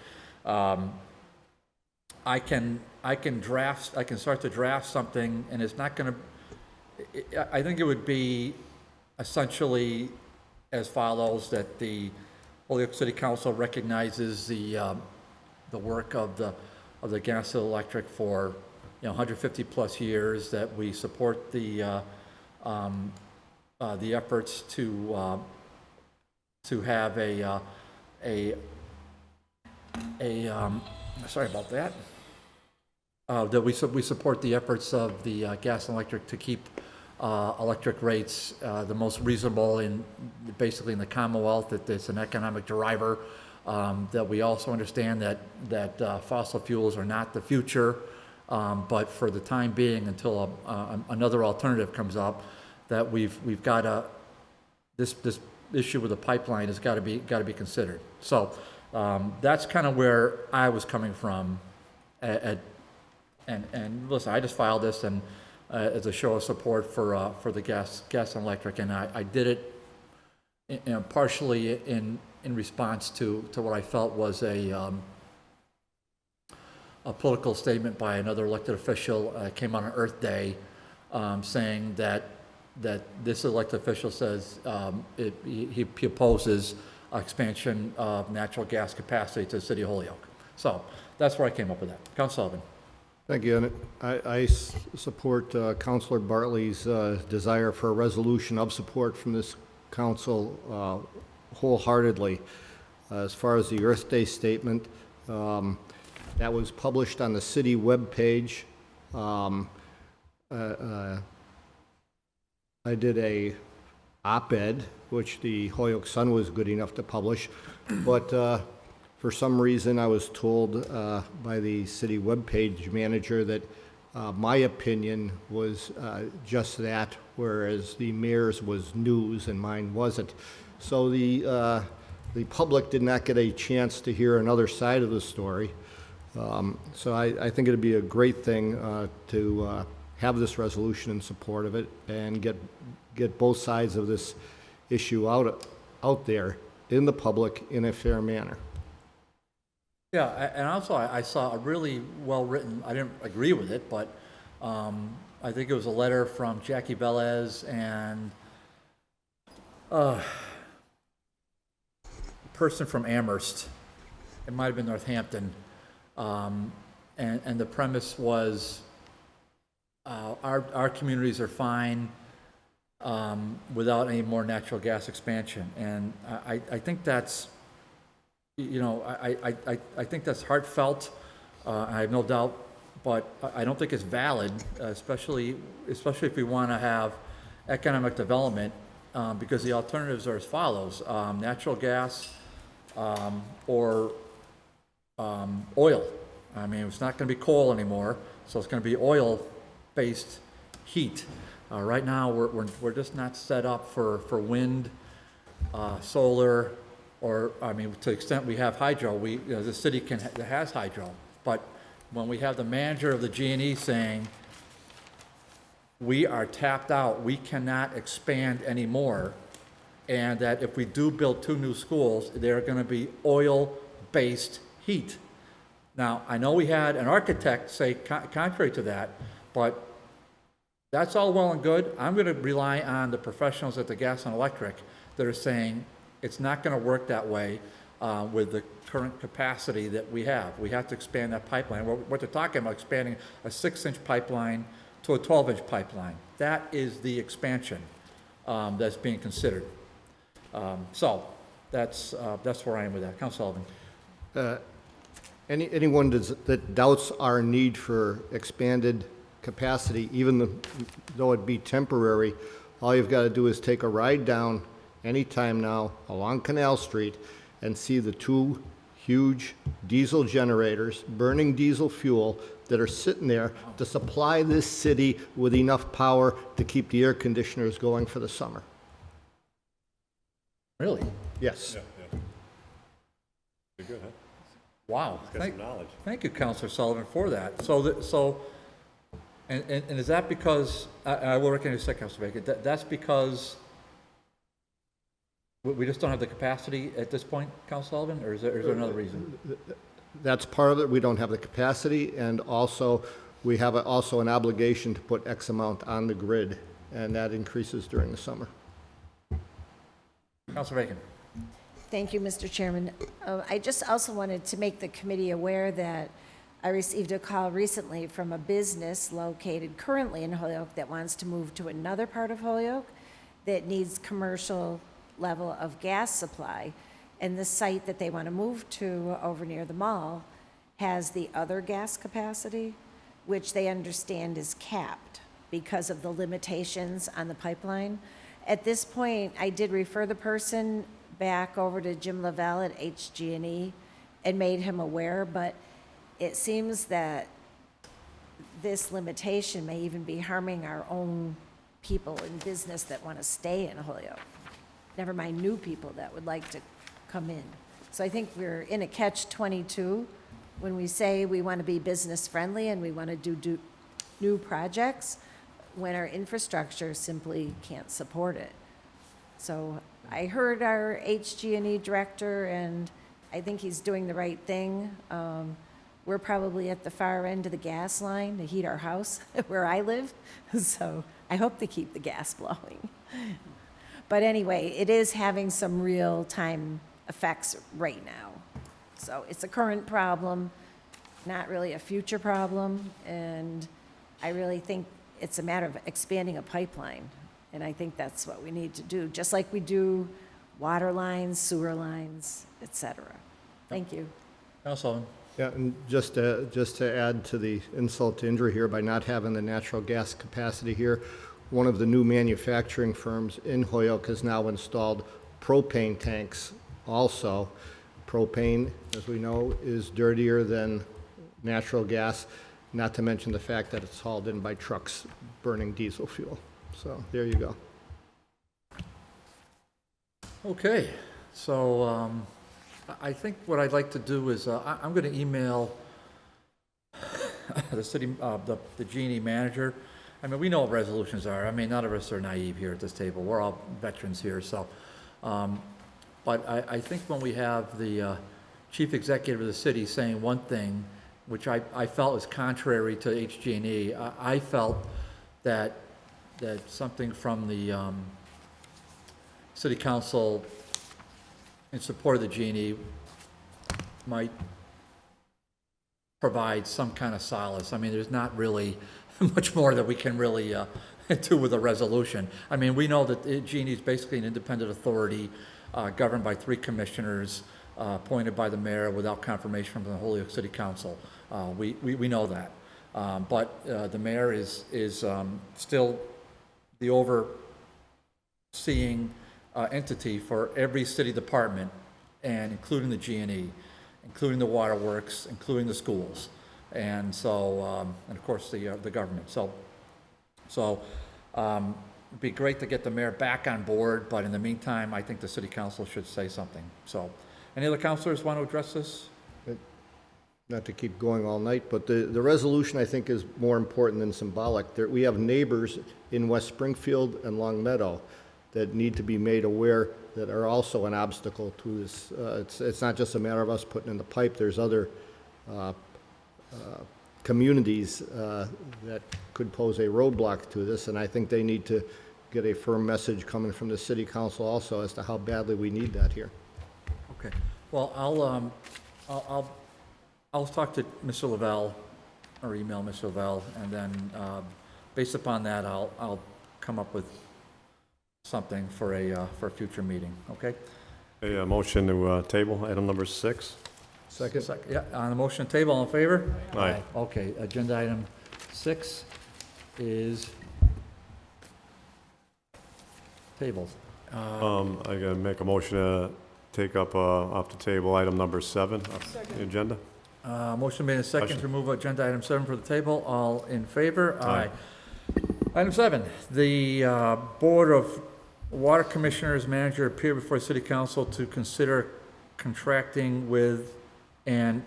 I can start to draft something, and it's not going to. I think it would be essentially as follows: that the Holyoke City Council recognizes the work of the gas and electric for 150 plus years. That we support the efforts to have a sorry about that. That we support the efforts of the gas and electric to keep electric rates the most reasonable basically in the Commonwealth, that it's an economic driver, that we also understand that fossil fuels are not the future, but for the time being, until another alternative comes up, that we've got this issue with the pipeline has got to be considered. So that's kind of where I was coming from. And listen, I just filed this and as a show of support for the gas and electric, and I did it partially in response to what I felt was a political statement by another elected official. Came on Earth Day, saying that this elected official says he opposes expansion of natural gas capacity to the city of Holyoke. So that's where I came up with that. Council Sullivan. Thank you, and I support Councilor Bartley's desire for a resolution of support from this council wholeheartedly. As far as the Earth Day statement, that was published on the city webpage. I did a op-ed, which the Holyoke Sun was good enough to publish, but for some reason I was told by the city webpage manager that my opinion was just that, whereas the mayor's was news and mine wasn't. So the public did not get a chance to hear another side of the story. So I think it'd be a great thing to have this resolution in support of it and get both sides of this issue out there in the public in a fair manner. Yeah, and also I saw a really well-written, I didn't agree with it, but I think it was a letter from Jackie Velez and a person from Amherst. It might have been Northampton. And the premise was our communities are fine without any more natural gas expansion. And I think that's, you know, I think that's heartfelt. I have no doubt, but I don't think it's valid, especially if we want to have economic development, because the alternatives are as follows: natural gas or oil. I mean, it's not going to be coal anymore, so it's going to be oil-based heat. Right now, we're just not set up for wind, solar. Or, I mean, to the extent we have hydro, the city has hydro. But when we have the manager of the G&E saying, we are tapped out, we cannot expand anymore, and that if we do build 2 new schools, they're going to be oil-based heat. Now, I know we had an architect say contrary to that, but that's all well and good. I'm going to rely on the professionals at the gas and electric that are saying, it's not going to work that way with the current capacity that we have. We have to expand that pipeline. What they're talking about, expanding a 6-inch pipeline to a 12-inch pipeline. That is the expansion that's being considered. So that's where I am with that. Council Sullivan. Anyone that doubts our need for expanded capacity, even though it be temporary, all you've got to do is take a ride down anytime now along Canal Street and see the 2 huge diesel generators burning diesel fuel that are sitting there to supply this city with enough power to keep the air conditioners going for the summer. Really? Yes. You're good, huh? Wow. Got some knowledge. Thank you, Councilor Sullivan, for that. And is that because, I will recognize a second, Councilor Bacon, that's because we just don't have the capacity at this point, Councilor Sullivan, or is there another reason? That's part of it. We don't have the capacity, and also we have also an obligation to put X amount on the grid, and that increases during the summer. Councilor Bacon. Thank you, Mr. Chairman. I just also wanted to make the committee aware that I received a call recently from a business located currently in Holyoke that wants to move to another part of Holyoke that needs commercial level of gas supply. And the site that they want to move to over near the mall has the other gas capacity, which they understand is capped because of the limitations on the pipeline. At this point, I did refer the person back over to Jim Lavelle at HG&E and made him aware, but it seems that this limitation may even be harming our own people in business that want to stay in Holyoke. Never mind new people that would like to come in. So I think we're in a catch-22 when we say we want to be business-friendly and we want to do new projects, when our infrastructure simply can't support it. So I heard our HG&E director, and I think he's doing the right thing. We're probably at the far end of the gas line to heat our house where I live, so I hope they keep the gas blowing. But anyway, it is having some real-time effects right now. So it's a current problem, not really a future problem, and I really think it's a matter of expanding a pipeline, and I think that's what we need to do, just like we do water lines, sewer lines, et cetera. Thank you. Councilman? Yeah, and just to add to the insult to injury here, by not having the natural gas capacity here, one of the new manufacturing firms in Holyoke has now installed propane tanks also. Propane, as we know, is dirtier than natural gas, not to mention the fact that it's hauled in by trucks burning diesel fuel. So there you go. Okay, so I think what I'd like to do is, I'm going to email the city, the G&E manager. I mean, we know what resolutions are. I mean, none of us are naive here at this table. We're all veterans here, so. But I think when we have the chief executive of the city saying one thing, which I felt was contrary to HG&E, I felt that something from the city council in support of the G&E might provide some kind of solace. I mean, there's not really much more that we can really do with a resolution. I mean, we know that G&E is basically an independent authority governed by 3 commissioners appointed by the mayor without confirmation from the Holyoke City Council. We know that. But the mayor is still the overseeing entity for every city department, and including the G&E, including the waterworks, including the schools, and so and of course the government. So it'd be great to get the mayor back on board, but in the meantime, I think the city council should say something. So, any other councilors want to address this? Not to keep going all night, but the resolution, I think, is more important than symbolic. We have neighbors in West Springfield and Long Meadow that need to be made aware that are also an obstacle to this. It's not just a matter of us putting in the pipe. There's other communities that could pose a roadblock to this, and I think they need to get a firm message coming from the city council also as to how badly we need that here. Okay. Well, I'll talk to Mr. Lavelle, or email Mr. Lavelle, and then based upon that, I'll come up with something for a future meeting. Okay. A motion to table item number 6. Second? Yeah. On the motion table, all in favor? Aye. Okay. Agenda item 6 is tabled. I gotta make a motion to take up off the table item number 7 off the agenda. Motion made and second to Question. remove agenda item 7 for the table. All in favor? Aye. Item 7, the Board of Water Commissioners manager appeared before City Council to consider contracting with an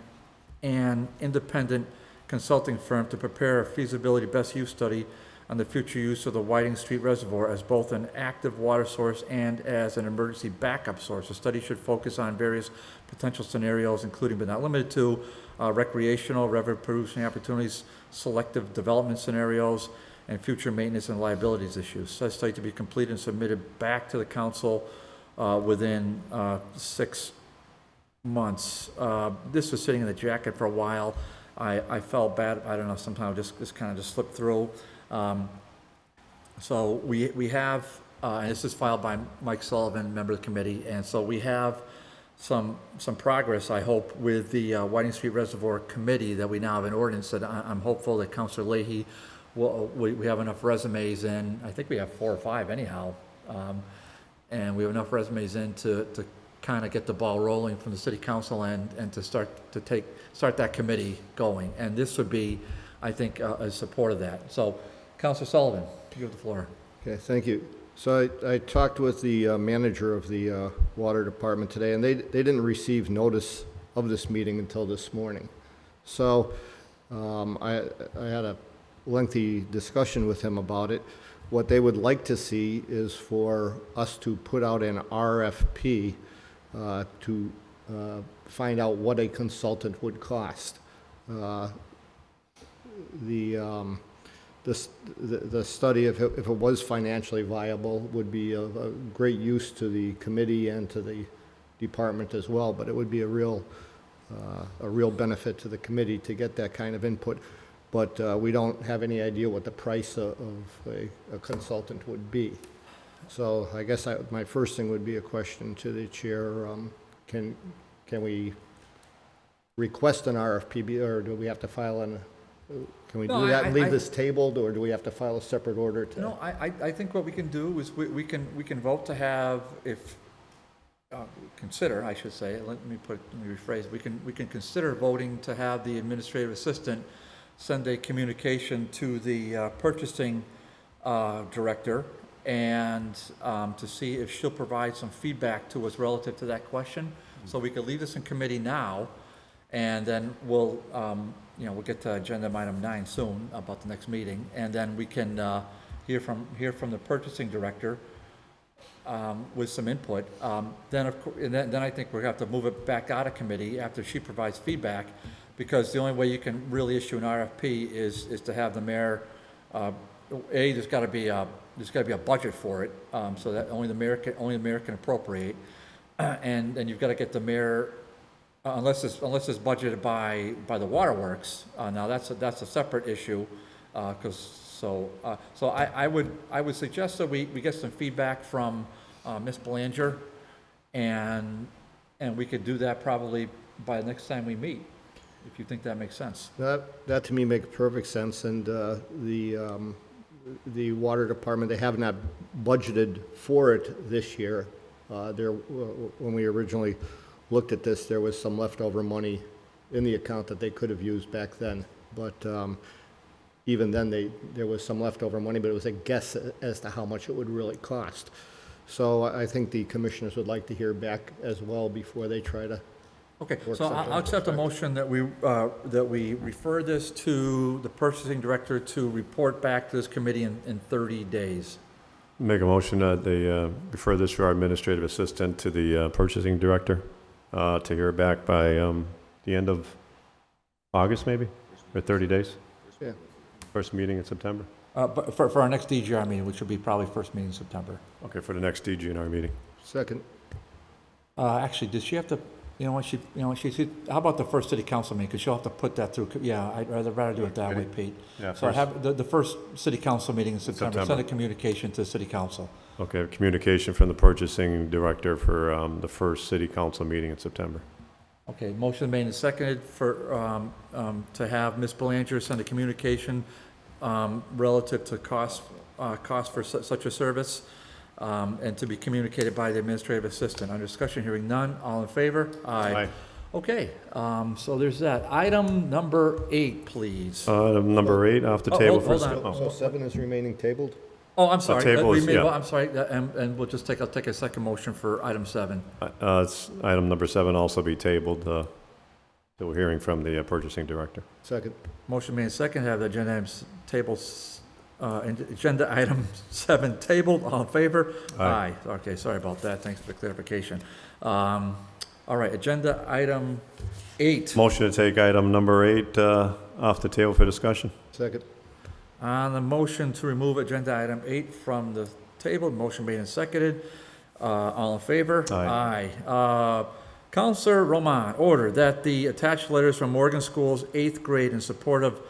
independent consulting firm to prepare a feasibility best use study on the future use of the Whiting Street Reservoir as both an active water source and as an emergency backup source. The study should focus on various potential scenarios, including but not limited to recreational, revenue-producing opportunities, selective development scenarios, and future maintenance and liabilities issues. Such study to be completed and submitted back to the council within 6 months. This was sitting in the jacket for a while. I felt bad. I don't know. Somehow just kind of just slipped through. So we have, and this is filed by Mike Sullivan, member of the committee, and so we have some progress, I hope, with the Whiting Street Reservoir Committee, that we now have an ordinance, that I'm hopeful that Councilor Leahy we have enough resumes in. I think we have 4 or 5 anyhow. And we have enough resumes in to kind of get the ball rolling from the city council and to start that committee going. And this would be, I think, a support of that. So, Councilor Sullivan, you have the floor. Okay, thank you. So I talked with the manager of the water department today, and they didn't receive notice of this meeting until this morning. So I had a lengthy discussion with him about it. What they would like to see is for us to put out an RFP to find out what a consultant would cost. The study, if it was financially viable, would be of great use to the committee and to the department as well, but it would be a real benefit to the committee to get that kind of input. But we don't have any idea what the price of a consultant would be. So I guess my first thing would be a question to the chair. Can we request an RFP, or do we have to file can we do that and leave this tabled, or do we have to file a separate order to? No, I think what we can do is we can vote to have, consider, I should say, let me rephrase, we can consider voting to have the administrative assistant send a communication to the purchasing director and to see if she'll provide some feedback to us relative to that question. So we could leave this in committee now, and then we'll get to agenda item 9 soon about the next meeting, and then we can hear from the purchasing director with some input. Then I think we're gonna have to move it back out of committee after she provides feedback, because the only way you can really issue an RFP is to have the mayor. There's got to be a budget for it, so that only the mayor can appropriate, and then you've got to get the mayor. Unless it's budgeted by the waterworks, now that's a separate issue, so I would suggest that we get some feedback from Ms. Belanger, and we could do that probably by the next time we meet, if you think that makes sense. That to me makes perfect sense, and the water department, they have not budgeted for it this year. When we originally looked at this, there was some leftover money in the account that they could have used back then. But even then, there was some leftover money, but it was a guess as to how much it would really cost. So I think the commissioners would like to hear back as well before they try to. Okay, so I'll accept a motion that we refer this to the purchasing director to report back to this committee in 30 days. Make a motion that they refer this to our administrative assistant to the purchasing director to hear back by the end of August, maybe, or 30 days. Yeah. First meeting in September. But for our next DGR meeting, which will be probably first meeting in September. Okay, for the next DGNR meeting. Second. Actually, does she have to? How about the first city council meeting? Because she'll have to put that through. Yeah, I'd rather do it that way, Pete. Yeah, So I have the first city council meeting in September. September. Send a communication to city council. Okay, communication from the purchasing director for the first city council meeting in September. Okay, motion made and seconded for to have Ms. Belanger send a communication relative to cost for such a service, and to be communicated by the administrative assistant. On discussion, hearing none, all in favor? Aye. Okay, so there's that. Item number 8, please. Number 8 off the table. hold for on. So 7 is remaining tabled? Oh, I'm sorry. table is- yeah. I'm sorry, and we'll just I'll take a second motion for item 7. It's item number 7 also be tabled till we're hearing from the purchasing director. Second. Motion made and second, have the agenda items tables, agenda item 7 tabled. All in favor? Aye. Okay, sorry about that. Thanks for the clarification. All right, agenda item 8. Motion to take item number 8 off the table for discussion. Second. On the motion to remove agenda item 8 from the table, motion made and seconded. All in favor? Aye. Aye. Counselor Roman, order that the attached letters from Morgan School's 8th grade in support of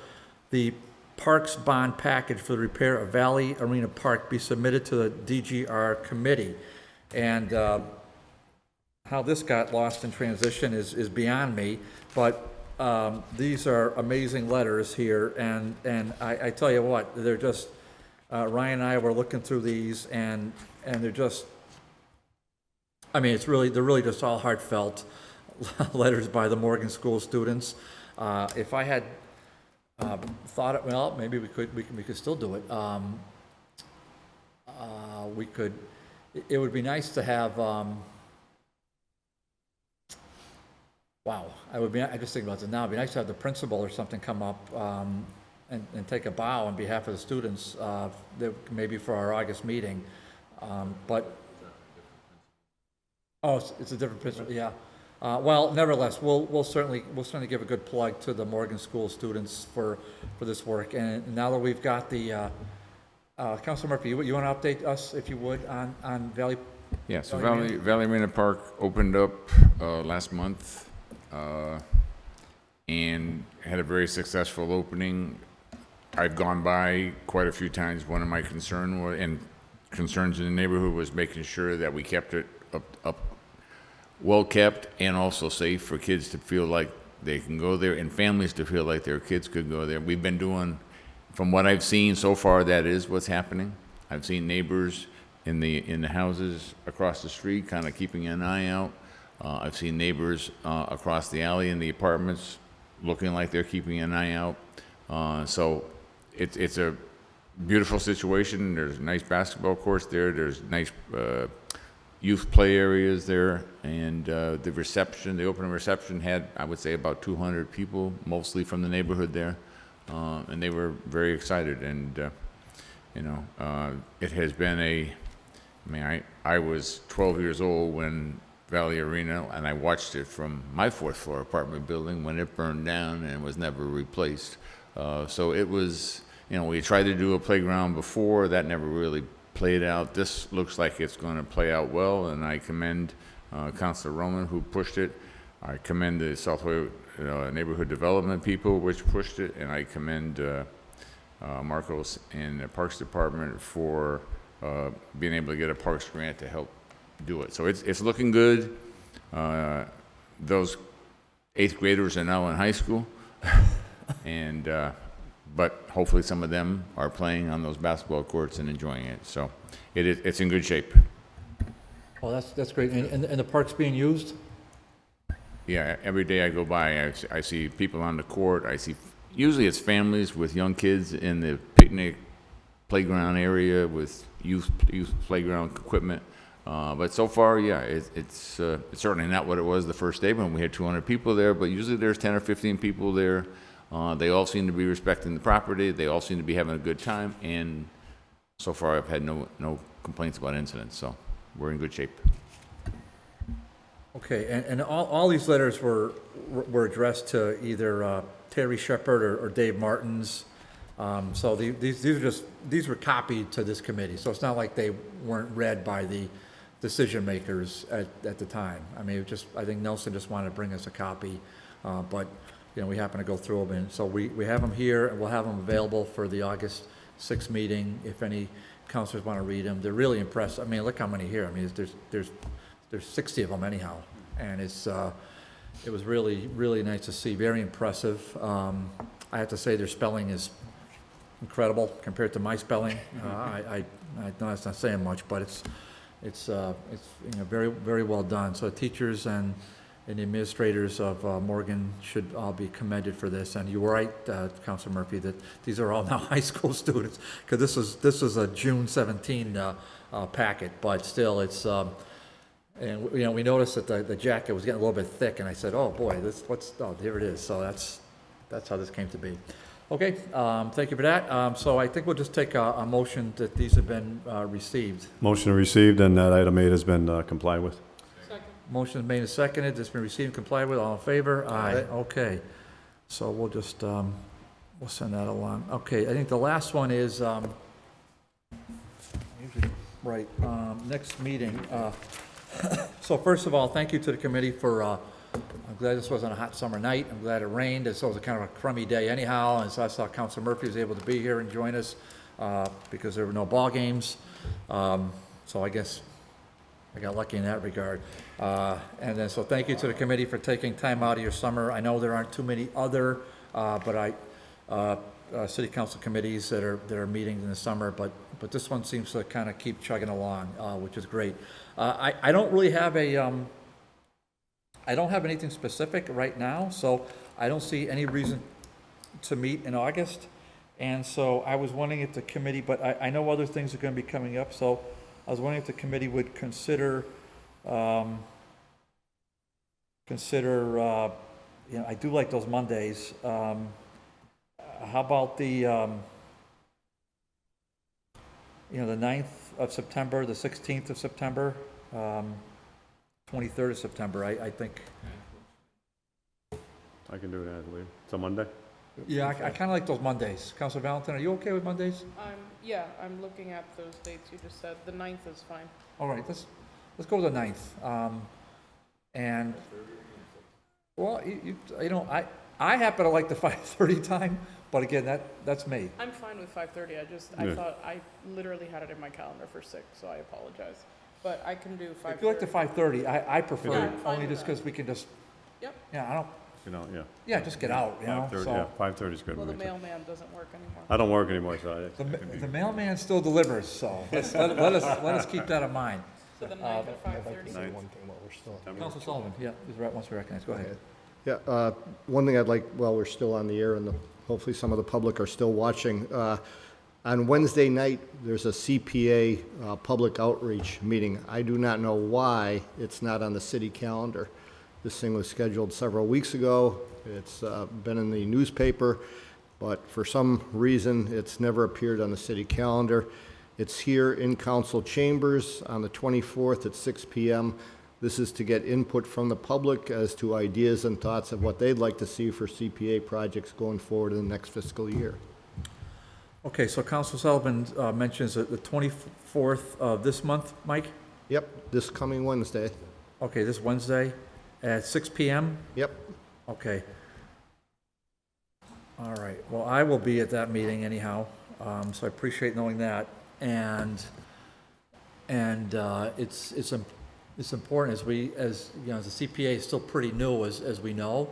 the Parks bond package for the repair of Valley Arena Park be submitted to the DGR committee. And how this got lost in transition is beyond me, but these are amazing letters here, and I tell you what, they're just, Ryan and I were looking through these, and they're just, I mean, they're really just all heartfelt letters by the Morgan School students. If I had thought it, well, maybe we could still do it. It would be nice to have, wow, I just think about it now, it'd be nice to have the principal or something come up and take a bow on behalf of the students, maybe for our August meeting. But, oh, it's a different principal, yeah. Well, nevertheless, we'll certainly give a good plug to the Morgan School students for this work. And now that we've got the, Councilor Murphy, you want to update us, if you would, on Valley? Yeah, so Valley Arena Park opened up last month and had a very successful opening. I've gone by quite a few times. One of my concerns in the neighborhood was making sure that we kept it up well kept and also safe for kids to feel like they can go there and families to feel like their kids could go there. We've been doing, from what I've seen so far, that is what's happening. I've seen neighbors in the houses across the street kind of keeping an eye out. I've seen neighbors across the alley in the apartments looking like they're keeping an eye out. So it's a beautiful situation. There's nice basketball courts there. There's nice youth play areas there, and the opening reception had, I would say, about 200 people, mostly from the neighborhood there, and they were very excited. And it has been I was 12 years old when Valley Arena, and I watched it from my 4th floor apartment building when it burned down and was never replaced. So it was, we tried to do a playground before, that never really played out. This looks like it's going to play out well, and I commend Councilor Roman, who pushed it. I commend the Southway neighborhood development people, which pushed it, and I commend Marcos and the Parks Department for being able to get a Parks grant to help do it. So it's looking good. Those 8th graders are now in high school, and but hopefully some of them are playing on those basketball courts and enjoying it. So it's in good shape. Oh, that's great. And the park's being used? Yeah, every day I go by, I see people on the court. Usually it's families with young kids in the picnic playground area with youth playground equipment. But so far, yeah, it's certainly not what it was the first day when we had 200 people there, but usually there's 10 or 15 people there. They all seem to be respecting the property. They all seem to be having a good time, and so far I've had no complaints about incidents, so we're in good shape. Okay, and all these letters were addressed to either Terry Shepard or Dave Martins. So these were copied to this committee, so it's not like they weren't read by the decision makers at the time. I mean, I think Nelson just wanted to bring us a copy, but we happen to go through them, and so we have them here, and we'll have them available for the August 6th meeting if any counselors want to read them. They're really impressed. I mean, look how many here. I mean, there's 60 of them anyhow, and it was really, really nice to see. Very impressive. I have to say their spelling is incredible compared to my spelling. I know that's not saying much, but it's very, very well done. So teachers and the administrators of Morgan should all be commended for this. And you were right, Councilor Murphy, that these are all now high school students, because this was a June 17 packet, but still it's. And we noticed that the jacket was getting a little bit thick, and I said, "Oh boy, here it is." So that's how this came to be. Okay, thank you for that. So I think we'll just take a motion that these have been received. Motion received, and that item 8 has been complied with. Motion is made and seconded. It's been received and complied with. All in favor? Aye. Okay. So we'll just we'll send that along. Okay. I think the last one is right. Next meeting. So first of all, thank you to the committee for. I'm glad this wasn't a hot summer night. I'm glad it rained. So it was a kind of a crummy day anyhow. And so I saw Councilor Murphy was able to be here and join us because there were no ball games. So I guess I got lucky in that regard. And then, so thank you to the committee for taking time out of your summer. I know there aren't too many other, city council committees that are meeting in the summer, but this one seems to kind of keep chugging along, which is great. I don't really have I don't have anything specific right now, so I don't see any reason to meet in August. And so I was wondering if the committee, but I know other things are going to be coming up, so I was wondering if the committee would consider, I do like those Mondays. How about the 9th of September, the 16th of September, 23rd of September, I think. I can do it, I believe. It's a Monday? Yeah, I kind of like those Mondays. Council Valentin, are you okay with Mondays? I'm looking at those dates you just said. The 9th is fine. All right, let's go with the 9th. And, well, I happen to like the 5:30 time, but again, that's me. I'm fine with 5:30. I Yeah. thought I literally had it in my calendar for 6, so I apologize. But I can do 5:30. If you like the 5:30, I prefer Yeah, it, I'm fine only with just that. because we can just, Yep. yeah, Yeah, just get out, 5:30, so. yeah, 5:30 is good Well, with the me, too. mailman doesn't work anymore. I don't work anymore, so The mailman still delivers, so let us keep that in mind. So the 9th at 5:30. Ninth. One thing while we're still. Council Sullivan, yeah, is right, once we recognize, go ahead. Yeah, one thing I'd like, while we're still on the air and hopefully some of the public are still watching, on Wednesday night, there's a CPA public outreach meeting. I do not know why it's not on the city calendar. This thing was scheduled several weeks ago. It's been in the newspaper, but for some reason, it's never appeared on the city calendar. It's here in council chambers on the 24th at 6 p.m. This is to get input from the public as to ideas and thoughts of what they'd like to see for CPA projects going forward in the next fiscal year. Okay, so Council Sullivan mentions that the 24th of this month, Mike? Yep, this coming Wednesday. Okay, this Wednesday at 6 p.m.? Yep. Okay. All right, well, I will be at that meeting anyhow, so I appreciate knowing that. And it's important as the CPA is still pretty new, as we know.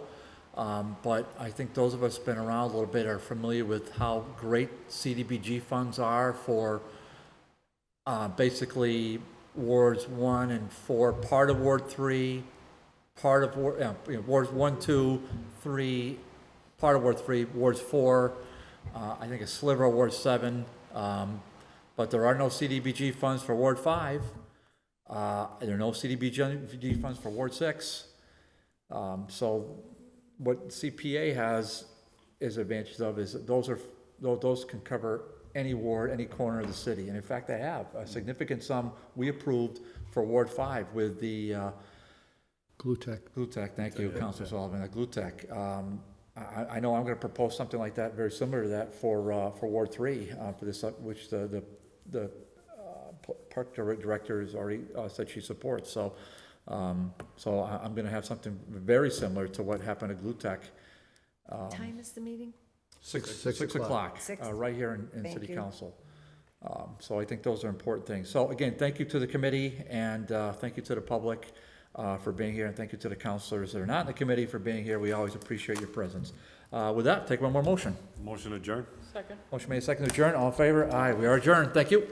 But I think those of us who've been around a little bit are familiar with how great CDBG funds are for basically wards 1 and 4, part of Ward 3, part of wards 1, 2, 3, part of Ward 3, wards 4, I think a sliver of Ward 7, but there are no CDBG funds for Ward 5. There are no CDBG funds for Ward 6. So what CPA has is advantages of is that those can cover any ward, any corner of the city. And in fact, they have a significant sum we approved for Ward 5 with the Glutech, thank you, Councilor Sullivan, Glutech. I know I'm going to propose something like that, very similar to that for Ward 3, for this, which the park director has already said she supports. So I'm going to have something very similar to what happened at Glutech. What time is the meeting? 6 o'clock, right here in Thank City you. Council. So I think those are important things. So again, thank you to the committee, and thank you to the public for being here, and thank you to the councilors that are not in the committee for being here. We always appreciate your presence. With that, take one more motion. Motion adjourned? Second. Motion made, second to adjourn. All in favor? Aye, we are adjourned. Thank you.